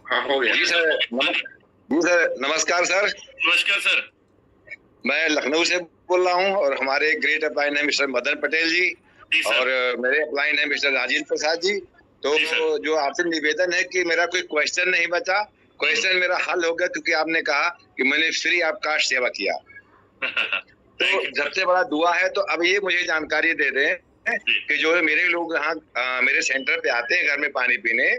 हाँ हो गया जी सर। जी सर, नमस्कार सर। नमस्कार सर, मैं लखनऊ से बोल रहा हूँ और हमारे ग्रेट अपलाइन है मिस्टर मदन पटेल जी, और मेरे अपलाइन है मिस्टर राजेंद्र प्रसाद जी। तो जो आपसे निवेदन है कि मेरा कोई क्वेश्चन नहीं बचा, क्वेश्चन मेरा हल हो गया, क्योंकि आपने कहा कि मैंने फ्री ऑफ कास्ट सेवा किया। तो सबसे बड़ा दुआ है। तो अब ये मुझे जानकारी दे दें कि जो मेरे लोग यहाँ मेरे सेंटर पे आते हैं घर में पानी पीने,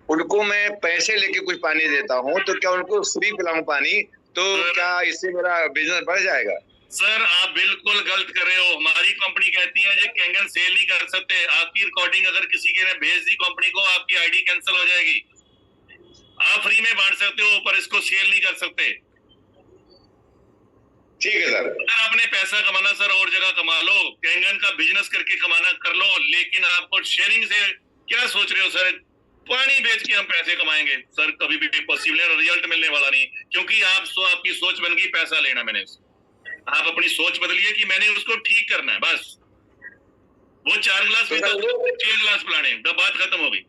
उनको मैं पैसे लेके कुछ पानी देता हूँ, तो क्या उनको फ्री पिलाऊं पानी, तो क्या इससे मेरा बिजनेस बढ़ जाएगा? सर आप बिल्कुल गलत कर रहे हो। हमारी कंपनी कहती है जो कैंगन सेल नहीं कर सकते। आपकी रिकॉर्डिंग अगर किसी के ने भेज दी कंपनी को, आपकी आईडी कैंसिल हो जाएगी। आप फ्री में बांट सकते हो, पर इसको सेल नहीं कर सकते। ठीक है सर। अगर आपने पैसा कमाना सर और जगह कमा लो, कैंगन का बिजनेस करके कमाना कर लो, लेकिन आपको शेयरिंग से क्या सोच रहे हो सर? पानी बेच के हम पैसे कमाएंगे सर, कभी भी पॉसिबल है, रिजल्ट मिलने वाला नहीं, क्योंकि आपकी सोच बन गई पैसा लेना। मैंने आप अपनी सोच बदलिए कि मैंने उसको ठीक करना है, बस। वो 4 गिलास में 6 गिलास पिलाने, बात खत्म हो गई।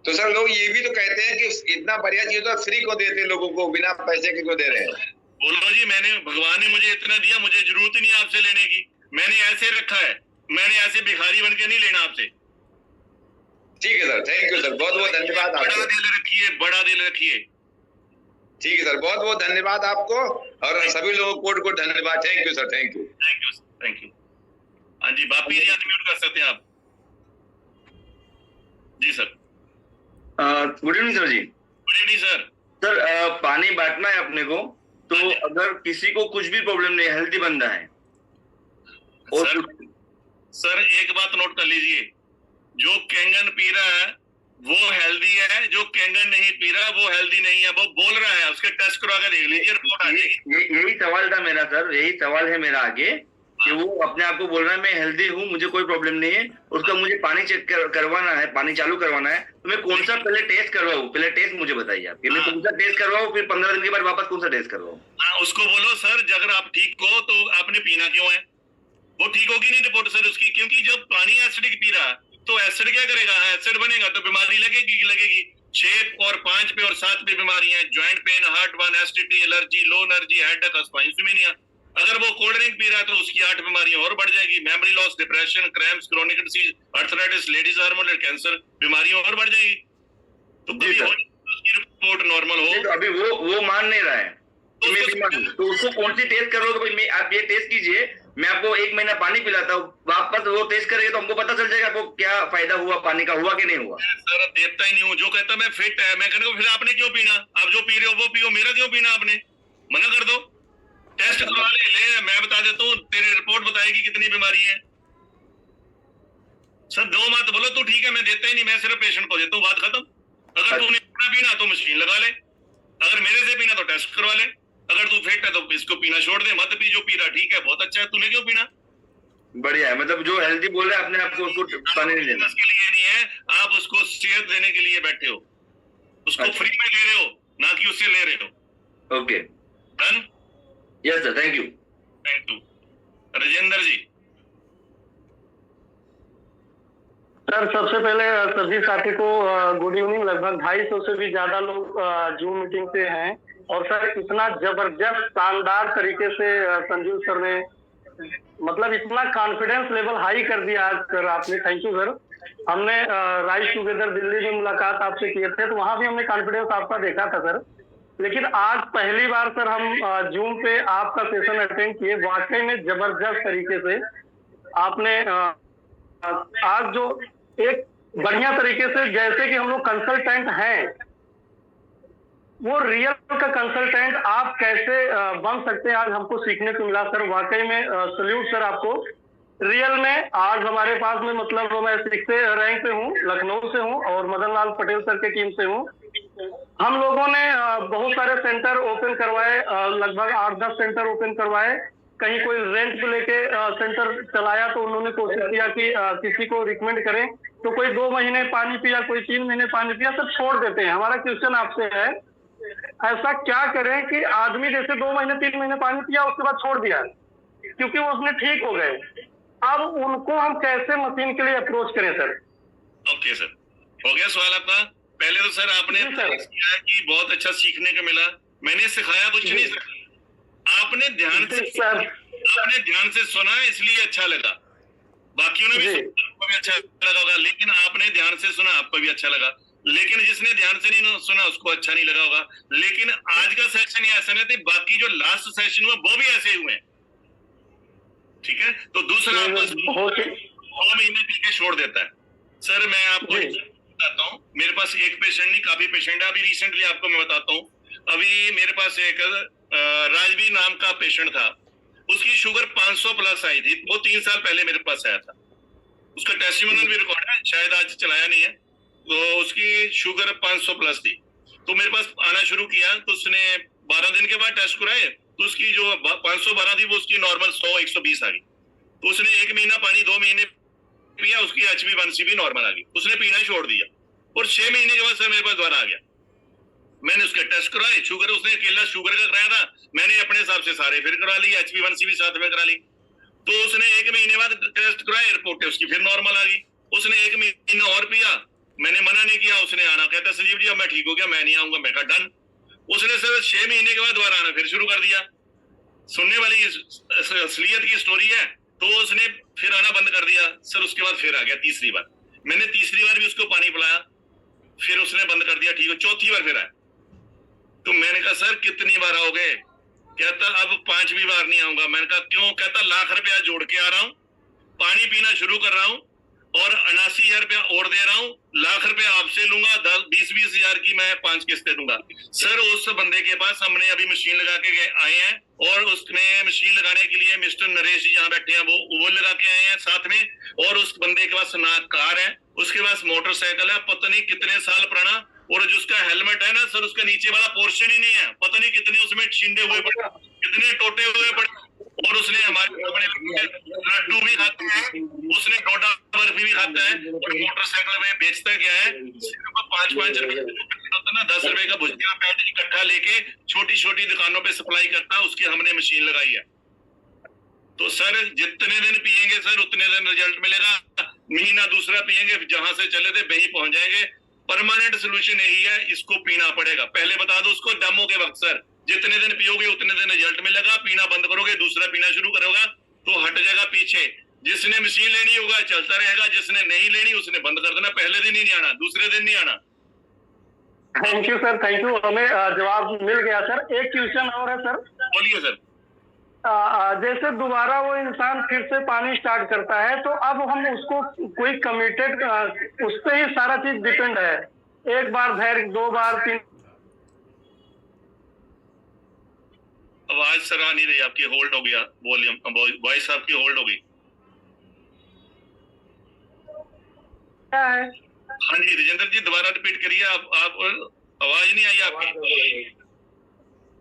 तो सर लोग ये भी तो कहते हैं कि इतना बढ़िया चीज तो फ्री को देते लोगों को, बिना पैसे के क्यों दे रहे हैं? बोलो जी, मैंने भगवान ने मुझे इतना दिया, मुझे जरूरत ही नहीं आपसे लेने की। मैंने ऐसे रखा है, मैंने ऐसे भिखारी बन के नहीं लेना आपसे। ठीक है सर, थैंक यू सर, बहुत बहुत धन्यवाद आपको। बड़ा दिल रखिए, बड़ा दिल रखिए। ठीक है सर, बहुत बहुत धन्यवाद आपको और सभी लोगों को कोट कोट धन्यवाद। Thank you sir, thank you. Thank you, thank you. हाँ जी बापी जी, अनम्यूट कर सकते हैं आप। जी सर। गुड इवनिंग सर जी। Good evening sir. सर पानी बांटना है अपने को, तो अगर किसी को कुछ भी प्रॉब्लम नहीं, हेल्दी बंदा है और सर एक बात नोट कर लीजिए, जो कैंगन पी रहा है वो हेल्दी है, जो कैंगन नहीं पी रहा वो हेल्दी नहीं है। वो बोल रहा है, उसके टेस्ट करवा के देख लीजिए, रिपोर्ट आ जाएगी। यही सवाल था मेरा सर, यही सवाल है मेरा आगे कि वो अपने आप को बोल रहा है मैं हेल्दी हूँ, मुझे कोई प्रॉब्लम नहीं है, उसका मुझे पानी चेक करवाना है, पानी चालू करवाना है, तो मैं कौन सा पहले टेस्ट करवाऊँ? पहले टेस्ट मुझे बताइए आप कि मैं कौन सा टेस्ट करवाऊँ, फिर 15 दिन के बाद वापस कौन सा टेस्ट करवाऊँ? हाँ, उसको बोलो सर अगर आप ठीक हो तो आपने पीना क्यों है? वो ठीक होगी नहीं रिपोर्ट सर उसकी, क्योंकि जब पानी एसिडिक पी रहा तो एसिड क्या करेगा, एसिड बनेगा तो बीमारी लगेगी। 6 और 5 पे और 7 पे बीमारियां, joint pain, heart burn, acidity, allergy, low energy, headache, स्पाइनसुमिनिया। अगर वो कोल्ड ड्रिंक पी रहा है तो उसकी 8 बीमारियां और बढ़ जाएगी। Memory loss, depression, cramps, chronic disease, arthritis, ladies hormonal cancer, बीमारियां और बढ़ जाएगी। तो कभी उसकी रिपोर्ट नॉर्मल हो। अभी वो मान नहीं रहा है कि मैं बीमार हूं, तो उसको कौन सी टेस्ट करोगे भाई? आप ये टेस्ट कीजिए, मैं आपको 1 महीना पानी पिलाता हूँ, वापस वो टेस्ट करेंगे तो हमको पता चल जाएगा आपको क्या फायदा हुआ, पानी का हुआ कि नहीं हुआ। सर देता ही नहीं हूँ, जो कहता मैं फिट है, मैं कहने को फिर आपने क्यों पीना? आप जो पी रहे हो वो पियो, मेरा क्यों पीना? आपने मना कर दो, टेस्ट करवा ले, मैं बता देता हूँ, तेरी रिपोर्ट बताएगी कितनी बीमारी है। सर दो मत बोलो तो ठीक है, मैं देता ही नहीं, मैं सिर्फ पेशेंट को देता हूँ, बात खत्म। अगर तू नहीं पीना तो मशीन लगा ले, अगर मेरे से पीना तो टेस्ट करवा ले, अगर तू फिट है तो इसको पीना छोड़ दे, मत पी। जो पी रहा ठीक है, बहुत अच्छा है, तूने क्यों पीना? बढ़िया है, मतलब जो हेल्दी बोल रहे हैं अपने आप को उसको पानी नहीं लेना। के लिए नहीं है, आप उसको सेहत देने के लिए बैठे हो, उसको फ्री में ले रहे हो, ना कि उससे ले रहे हो। Okay done? Yes sir, thank you. Thank you. Rajendra ji. Sir सबसे पहले सभी साथी को गुड इवनिंग। लगभग 250 से भी ज्यादा लोग जूम मीटिंग पे हैं, और सर इतना जबरदस्त शानदार तरीके से संजीव सर ने, मतलब इतना कॉन्फिडेंस लेवल हाई कर दिया आज सर आपने, थैंक यू सर। हमने राइज टुगेदर दिल्ली में मुलाकात आपसे किए थे, तो वहां भी हमने कॉन्फिडेंस आपका देखा था सर, लेकिन आज पहली बार सर हम जूम पे आपका सेशन अटेंड किए। वाकई में जबरदस्त तरीके से आपने आज जो एक बढ़िया तरीके से, जैसे कि हम लोग कंसल्टेंट हैं, वो रियल का कंसल्टेंट आप कैसे बन सकते हैं, आज हमको सीखने को मिला सर। वाकई में सल्यूट सर आपको। रियल में आज हमारे पास में, मतलब मैं 6th रैंक पे हूँ, लखनऊ से हूँ, और मदन लाल पटेल सर के टीम से हूँ। हम लोगों ने बहुत सारे सेंटर ओपन करवाए, लगभग 8-10 सेंटर ओपन करवाए। कहीं कोई रेंट पे लेके सेंटर चलाया तो उन्होंने कोशिश किया कि किसी को रिकमेंड करें, तो कोई 2 महीने पानी पिया, कोई 3 महीने पानी पिया, सब छोड़ देते हैं। हमारा क्वेश्चन आपसे है, ऐसा क्या करें कि आदमी जैसे 2 महीने 3 महीने पानी पिया उसके बाद छोड़ दिया क्योंकि वो उसमें ठीक हो गए, अब उनको हम कैसे मशीन के लिए अप्रोच करें सर? ओके सर, हो गया सवाल आपका। पहले तो सर आपने किया कि बहुत अच्छा सीखने को मिला, मैंने सिखाया कुछ नहीं सर, आपने ध्यान से सुना इसलिए अच्छा लगा, बाकियों ने भी आपको भी अच्छा लगा होगा, लेकिन आपने ध्यान से सुना आपको भी अच्छा लगा। लेकिन जिसने ध्यान से नहीं सुना उसको अच्छा नहीं लगा होगा। लेकिन आज का सेशन ऐसा नहीं था, बाकी जो लास्ट सेशन हुआ वो भी ऐसे हुए, ठीक है। तो दूसरा 2 महीने पी के छोड़ देता है। सर मैं आपको बताता हूँ, मेरे पास एक पेशेंट नहीं, काफी पेशेंट है। अभी रिसेंटली आपको मैं बताता हूँ, अभी मेरे पास एक राजवीर नाम का पेशेंट था, उसकी शुगर 500 प्लस आई थी, वो 3 साल पहले मेरे पास आया था, उसका टेस्टिमोनियल भी रिकॉर्ड है, शायद आज चलाया नहीं है। तो उसकी शुगर 500 प्लस थी, तो मेरे पास आना शुरू किया, तो उसने 12 दिन के बाद टेस्ट कराए, तो उसकी जो 512 थी वो उसकी नॉर्मल 100-120 आ गई। तो उसने 1 महीना पानी 2 महीने पिया, उसकी HB1C भी नॉर्मल आ गई, उसने पीना छोड़ दिया। और 6 महीने के बाद सर मेरे पास दोबारा आ गया, मैंने उसके टेस्ट कराए, शुगर उसने अकेला शुगर का कराया था, मैंने अपने हिसाब से सारे फिर करा ली, HB1C भी साथ में करा ली। तो उसने 1 महीने बाद टेस्ट कराए, रिपोर्ट उसकी फिर नॉर्मल आ गई। उसने 1 महीना और पिया, मैंने मना नहीं किया, उसने आना, कहता संजीव जी अब मैं ठीक हो गया, मैं नहीं आऊंगा। मैं कहा डन। उसने सर 6 महीने के बाद दोबारा आना फिर शुरू कर दिया। सुनने वाली असलियत की स्टोरी है। तो उसने फिर आना बंद कर दिया सर, उसके बाद फिर आ गया तीसरी बार। मैंने तीसरी बार भी उसको पानी पिलाया, फिर उसने बंद कर दिया, ठीक है। चौथी बार फिर आया, तो मैंने कहा सर कितनी बार आओगे? कहता अब 5वीं बार नहीं आऊंगा। मैंने कहा क्यों? कहता लाख रुपया जोड़ के आ रहा हूँ, पानी पीना शुरू कर रहा हूँ और 79,000 रुपया और दे रहा हूँ, लाख रुपया आपसे लूंगा, 10-20 हजार की मैं 5 किस्तें दूंगा। सर उस बंदे के पास हमने अभी मशीन लगा के आए हैं, और उसमें मशीन लगाने के लिए मिस्टर नरेश जी जहाँ बैठे हैं वो लगा के आए हैं साथ में। और उस बंदे के पास ना कार है, उसके पास मोटरसाइकिल है, पता नहीं कितने साल पुराना, और जिसका हेलमेट है ना सर, उसका नीचे वाला पोर्शन ही नहीं है, पता नहीं कितने उसमें छिंदे हुए पड़े, कितने टोटे हुए पड़े। और उसने हमारे लड्डू भी खाते हैं, उसने डोडा बर्फी भी खाता है, और मोटरसाइकिल में बेचता क्या है, सिर्फ 5-5 रुपए ना 10 रुपए का भुजिया पैकेट इकट्ठा लेके छोटी छोटी दुकानों पे सप्लाई करता है, उसकी हमने मशीन लगाई है। तो सर जितने दिन पिएंगे सर उतने दिन रिजल्ट मिलेगा। महीना दूसरा पियेंगे, जहां से चले थे वहीं पहुंच जाएंगे। परमानेंट सोल्यूशन यही है, इसको पीना पड़ेगा। पहले बता दो उसको डेमो के वक्त, सर जितने दिन पियोगे उतने दिन रिजल्ट मिलेगा, पीना बंद करोगे दूसरा पीना शुरू करोगा तो हट जाएगा पीछे। जिसने मशीन लेनी होगा चलता रहेगा, जिसने नहीं लेनी उसने बंद कर देना। पहले दिन ही नहीं आना, दूसरे दिन नहीं आना। Thank you sir, thank you, हमें जवाब मिल गया सर। एक क्वेश्चन और है सर। बोलिए सर। जैसे दोबारा वो इंसान फिर से पानी स्टार्ट करता है तो अब हम उसको कोई कमिटेड, उस पर ही सारा चीज डिपेंड है। एक बार धैर्य, 2 बार, 3। आवाज सर आ नहीं रही आपकी, होल्ड हो गया वॉल्यूम, वॉइस आपकी होल्ड हो गई। क्या है? हाँ जी राजेंद्र जी दोबारा रिपीट करिए। आप आवाज नहीं आई आपकी।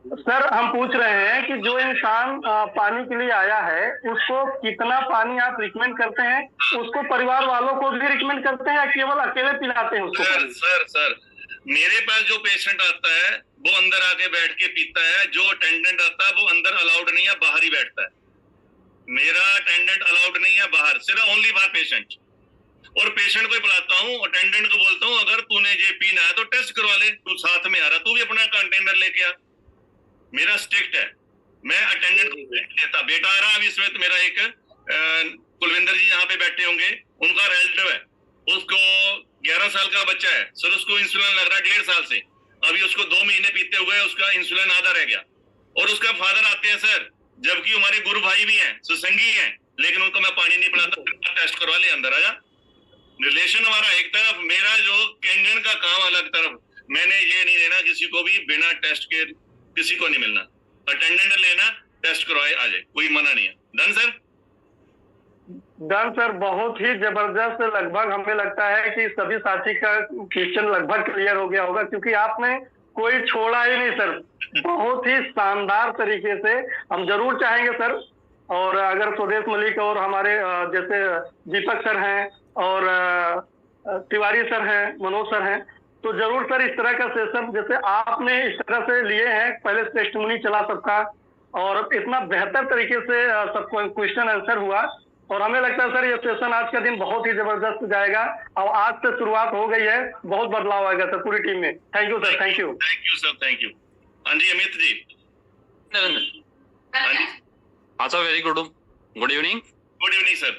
सर हम पूछ रहे हैं कि जो इंसान पानी के लिए आया है उसको कितना पानी आप रिकमेंड करते हैं, उसको परिवार वालों को भी रिकमेंड करते हैं या केवल अकेले पिलाते हैं उसको? सर मेरे पास जो पेशेंट आता है वो अंदर आके बैठ के पीता है, जो अटेंडेंट आता है वो अंदर अलाउड नहीं है, बाहर ही बैठता है। मेरा अटेंडेंट अलाउड नहीं है बाहर, सिर्फ ओनली फॉर पेशेंट। और पेशेंट को बुलाता हूँ, अटेंडेंट को बोलता हूँ अगर तूने ये पीना है तो टेस्ट करवा ले, तू साथ में आ रहा तू भी अपना कंटेनर लेके आ। मेरा स्ट्रिक्ट है, मैं अटेंडेंट को लेता। बेटा आ रहा अभी इस वक्त मेरा एक कुलविंदर जी यहाँ पे बैठे होंगे, उनका रिलेटिव है, उसको 11 साल का बच्चा है सर, उसको इंसुलिन लग रहा है 1.5 साल से। अभी उसको 2 महीने पीते हुए उसका इंसुलिन आधा रह गया। और उसका फादर आते हैं सर, जबकि हमारे गुरु भाई भी हैं, सुसंगी हैं, लेकिन उनको मैं पानी नहीं पिलाता। टेस्ट करवा ले, अंदर आजा। रिलेशन हमारा एक तरफ, मेरा जो कैंडिडेट का काम अलग तरफ। मैंने ये नहीं देना किसी को भी बिना टेस्ट के, किसी को नहीं मिलना। अटेंडेंट लेना, टेस्ट करवाए आ जाए, कोई मना नहीं है। Done sir? डन सर, बहुत ही जबरदस्त। लगभग हमें लगता है कि सभी साथी का क्वेश्चन लगभग क्लियर हो गया होगा, क्योंकि आपने कोई छोड़ा ही नहीं सर, बहुत ही शानदार तरीके से। हम जरूर चाहेंगे सर, और अगर स्वदेश मलिक और हमारे जैसे दीपक सर हैं और तिवारी सर हैं, मनोज सर हैं, तो जरूर सर इस तरह का सेशन जैसे आपने इस तरह से लिए हैं, पहले टेस्टिमनी चला सबका और इतना बेहतर तरीके से सबको क्वेश्चन आंसर हुआ। और हमें लगता है सर ये सेशन आज का दिन बहुत ही जबरदस्त जाएगा, और आज से शुरुआत हो गई है, बहुत बदलाव आएगा सर पूरी टीम में। Thank you sir, thank you. Thank you sir, thank you. हाँ जी अमित जी। हाँ sir, very good evening. Good evening sir.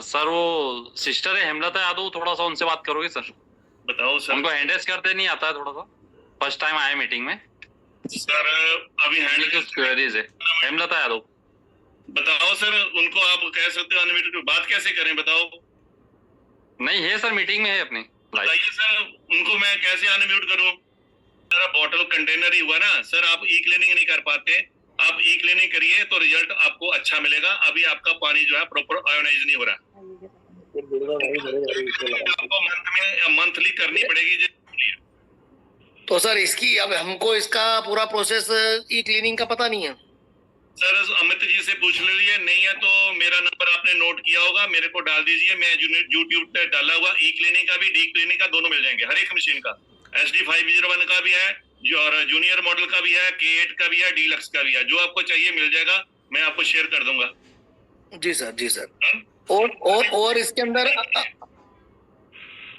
Sir वो सिस्टर है हेमलता यादव, थोड़ा सा उनसे बात करोगे सर? बताओ सर। उनको हैंडरेस करते नहीं आता है थोड़ा सा, फर्स्ट टाइम आए मीटिंग में सर। अभी क्वेरीज है हेमलता यादव। बताओ सर, उनको आप कह सकते हो अनम्यूट, बात कैसे करें बताओ? नहीं है सर, मीटिंग में है अपनी। बताइए सर, उनको मैं कैसे अनम्यूट करूं? सर बॉटल कंटेनर ही हुआ ना सर, आप ई क्लीनिंग नहीं कर पाते, आप ई क्लीनिंग करिए तो रिजल्ट आपको अच्छा मिलेगा। अभी आपका पानी जो है प्रॉपर आयोनाइज नहीं हो रहा, आपको मंथली करनी पड़ेगी। तो सर इसकी, अब हमको इसका पूरा प्रोसेस ई क्लीनिंग का पता नहीं है सर। अमित जी से पूछ लीजिए, नहीं है तो मेरा नंबर आपने नोट किया होगा, मेरे को डाल दीजिए, मैं यूट्यूब पे डाला हुआ ई क्लीनिंग का भी डी क्लीनिंग का दोनों मिल जाएंगे, हर एक मशीन का। SD501 का भी है और जूनियर मॉडल का भी है, K8 का भी है, डीलक्स का भी है, जो आपको चाहिए मिल जाएगा, मैं आपको शेयर कर दूंगा। जी सर, जी सर। और इसके अंदर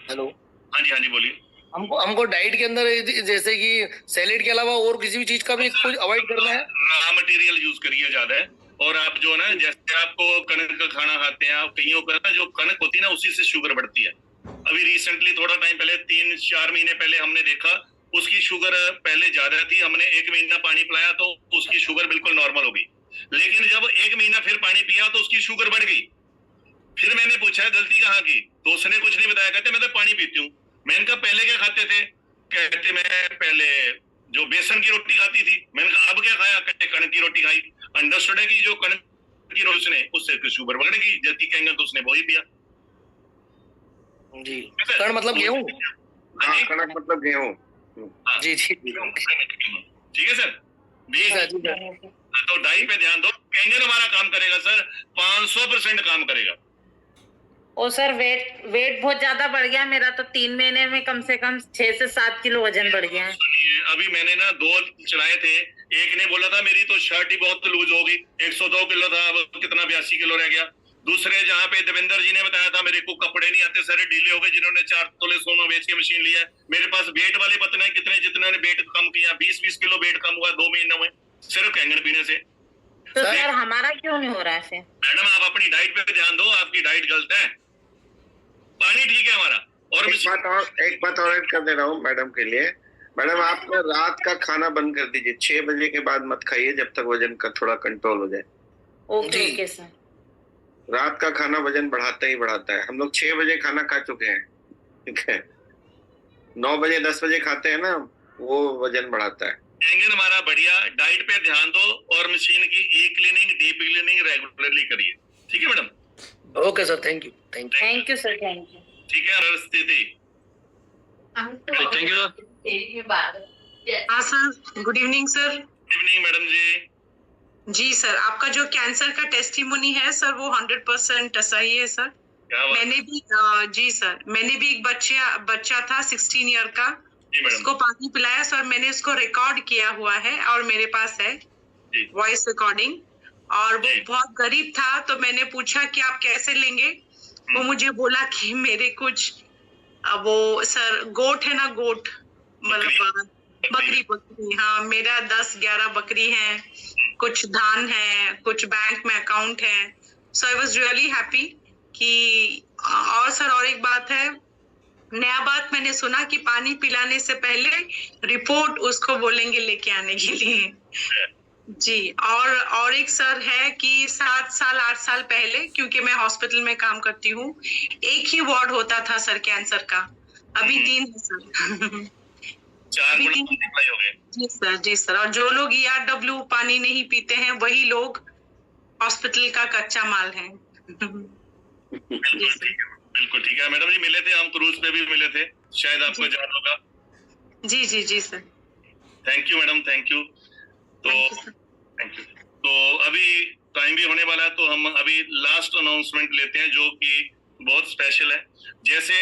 हेलो। हाँ जी बोलिए। हमको डाइट के अंदर जैसे कि सैलेड के अलावा और किसी भी चीज का भी कुछ अवॉइड करना है? रॉ मटेरियल यूज करिए ज्यादा है। और आप जो ना, जैसे आपको कणक का खाना खाते हैं, आप कईयों का ना जो कणक होती है ना उसी से शुगर बढ़ती है। अभी रिसेंटली थोड़ा टाइम पहले 3-4 महीने पहले हमने देखा उसकी शुगर पहले ज्यादा थी, हमने 1 महीना पानी पिलाया तो उसकी शुगर बिल्कुल नॉर्मल हो गई। लेकिन जब 1 महीना फिर पानी पिया तो उसकी शुगर बढ़ गई। फिर मैंने पूछा गलती कहाँ की, तो उसने कुछ नहीं बताया, कहते मैं तो पानी पीती हूँ। मैंने कहा पहले क्या खाते थे? कहते मैं पहले जो बेसन की रोटी खाती थी। मैंने कहा अब क्या खाया? कहते कणक की रोटी खाई। अंडरस्टूड है कि जो कणक की रोटी ने उससे शुगर बढ़ गई, जबकि कहेंगे तो उसने वही पिया। जी, कण मतलब गेहूं? हाँ, कणक मतलब गेहूं। जी जी ठीक है सर। तो डाइट पे ध्यान दो, कैंगन हमारा काम करेगा सर, 500% काम करेगा। और सर वेट बहुत ज्यादा बढ़ गया मेरा, तो 3 महीने में कम से कम 6 से 7 किलो वजन बढ़ गया है। अभी मैंने ना 2 चढ़ाए थे, एक ने बोला था मेरी तो शर्ट ही बहुत लूज हो गई, 102 किलो था, अब कितना 82 किलो रह गया। दूसरे जहाँ पे देवेंद्र जी ने बताया था मेरे को कपड़े नहीं आते, सारे ढीले हो गए, जिन्होंने 4 तोले सोना बेच के मशीन लिया है। मेरे पास वेट वाले पता नहीं कितने, जितने ने वेट कम किया, 20-20 किलो वेट कम हुआ 2 महीनों में सिर्फ कैंगन पीने से। तो सर हमारा क्यों नहीं हो रहा है फिर? मैडम आप अपनी डाइट पे ध्यान दो, आपकी डाइट गलत है, पानी ठीक है हमारा। और एक बात और ऐड कर दे रहा हूँ मैडम के लिए। मैडम आप ना रात का खाना बंद कर दीजिए, 6 बजे के बाद मत खाइए जब तक वजन का थोड़ा कंट्रोल हो जाए। Okay sir. रात का खाना वजन बढ़ाता ही बढ़ाता है। हम लोग 6 बजे खाना खा चुके हैं, ठीक है, 9 बजे 10 बजे खाते हैं ना, वो वजन बढ़ाता है। कैंगन हमारा बढ़िया, डाइट पे ध्यान दो और मशीन की ई क्लीनिंग, डीप क्लीनिंग रेगुलरली करिए, ठीक है madam? Okay sir, thank you sir, thank you. ठीक है स्थिति, थैंक यू सर। हाँ sir, good evening sir. Good evening madam जी। जी सर, आपका जो कैंसर का टेस्टिमोनी है सर वो 100% सही है सर। मैंने भी जी सर, मैंने भी एक बच्चा था 16 ईयर का, उसको पानी पिलाया सर, मैंने उसको रिकॉर्ड किया हुआ है और मेरे पास है वॉइस रिकॉर्डिंग। और वो बहुत गरीब था, तो मैंने पूछा कि आप कैसे लेंगे, वो मुझे बोला कि मेरे कुछ वो सर गोट है ना, गोट मतलब बकरी, हाँ मेरा 10-11 बकरी है, कुछ धान है, कुछ बैंक में अकाउंट है। सो आई वाज रियली हैप्पी कि और सर और एक बात है, नया बात मैंने सुना कि पानी पिलाने से पहले रिपोर्ट उसको बोलेंगे लेके आने के लिए जी। और एक सर है कि 7 साल 8 साल पहले, क्योंकि मैं हॉस्पिटल में काम करती हूँ, एक ही वार्ड होता था सर कैंसर का, अभी 3 है सर। 4 हो गए। जी सर। और जो लोग ERW पानी नहीं पीते हैं वही लोग हॉस्पिटल का कच्चा माल है। बिल्कुल ठीक है मैडम जी, मिले थे हम, क्रूज पे भी मिले थे, शायद आपको याद होगा। जी sir. Thank you madam, thank you. Thank you. तो अभी टाइम भी होने वाला है, तो हम अभी लास्ट अनाउंसमेंट लेते हैं जो कि बहुत स्पेशल है। जैसे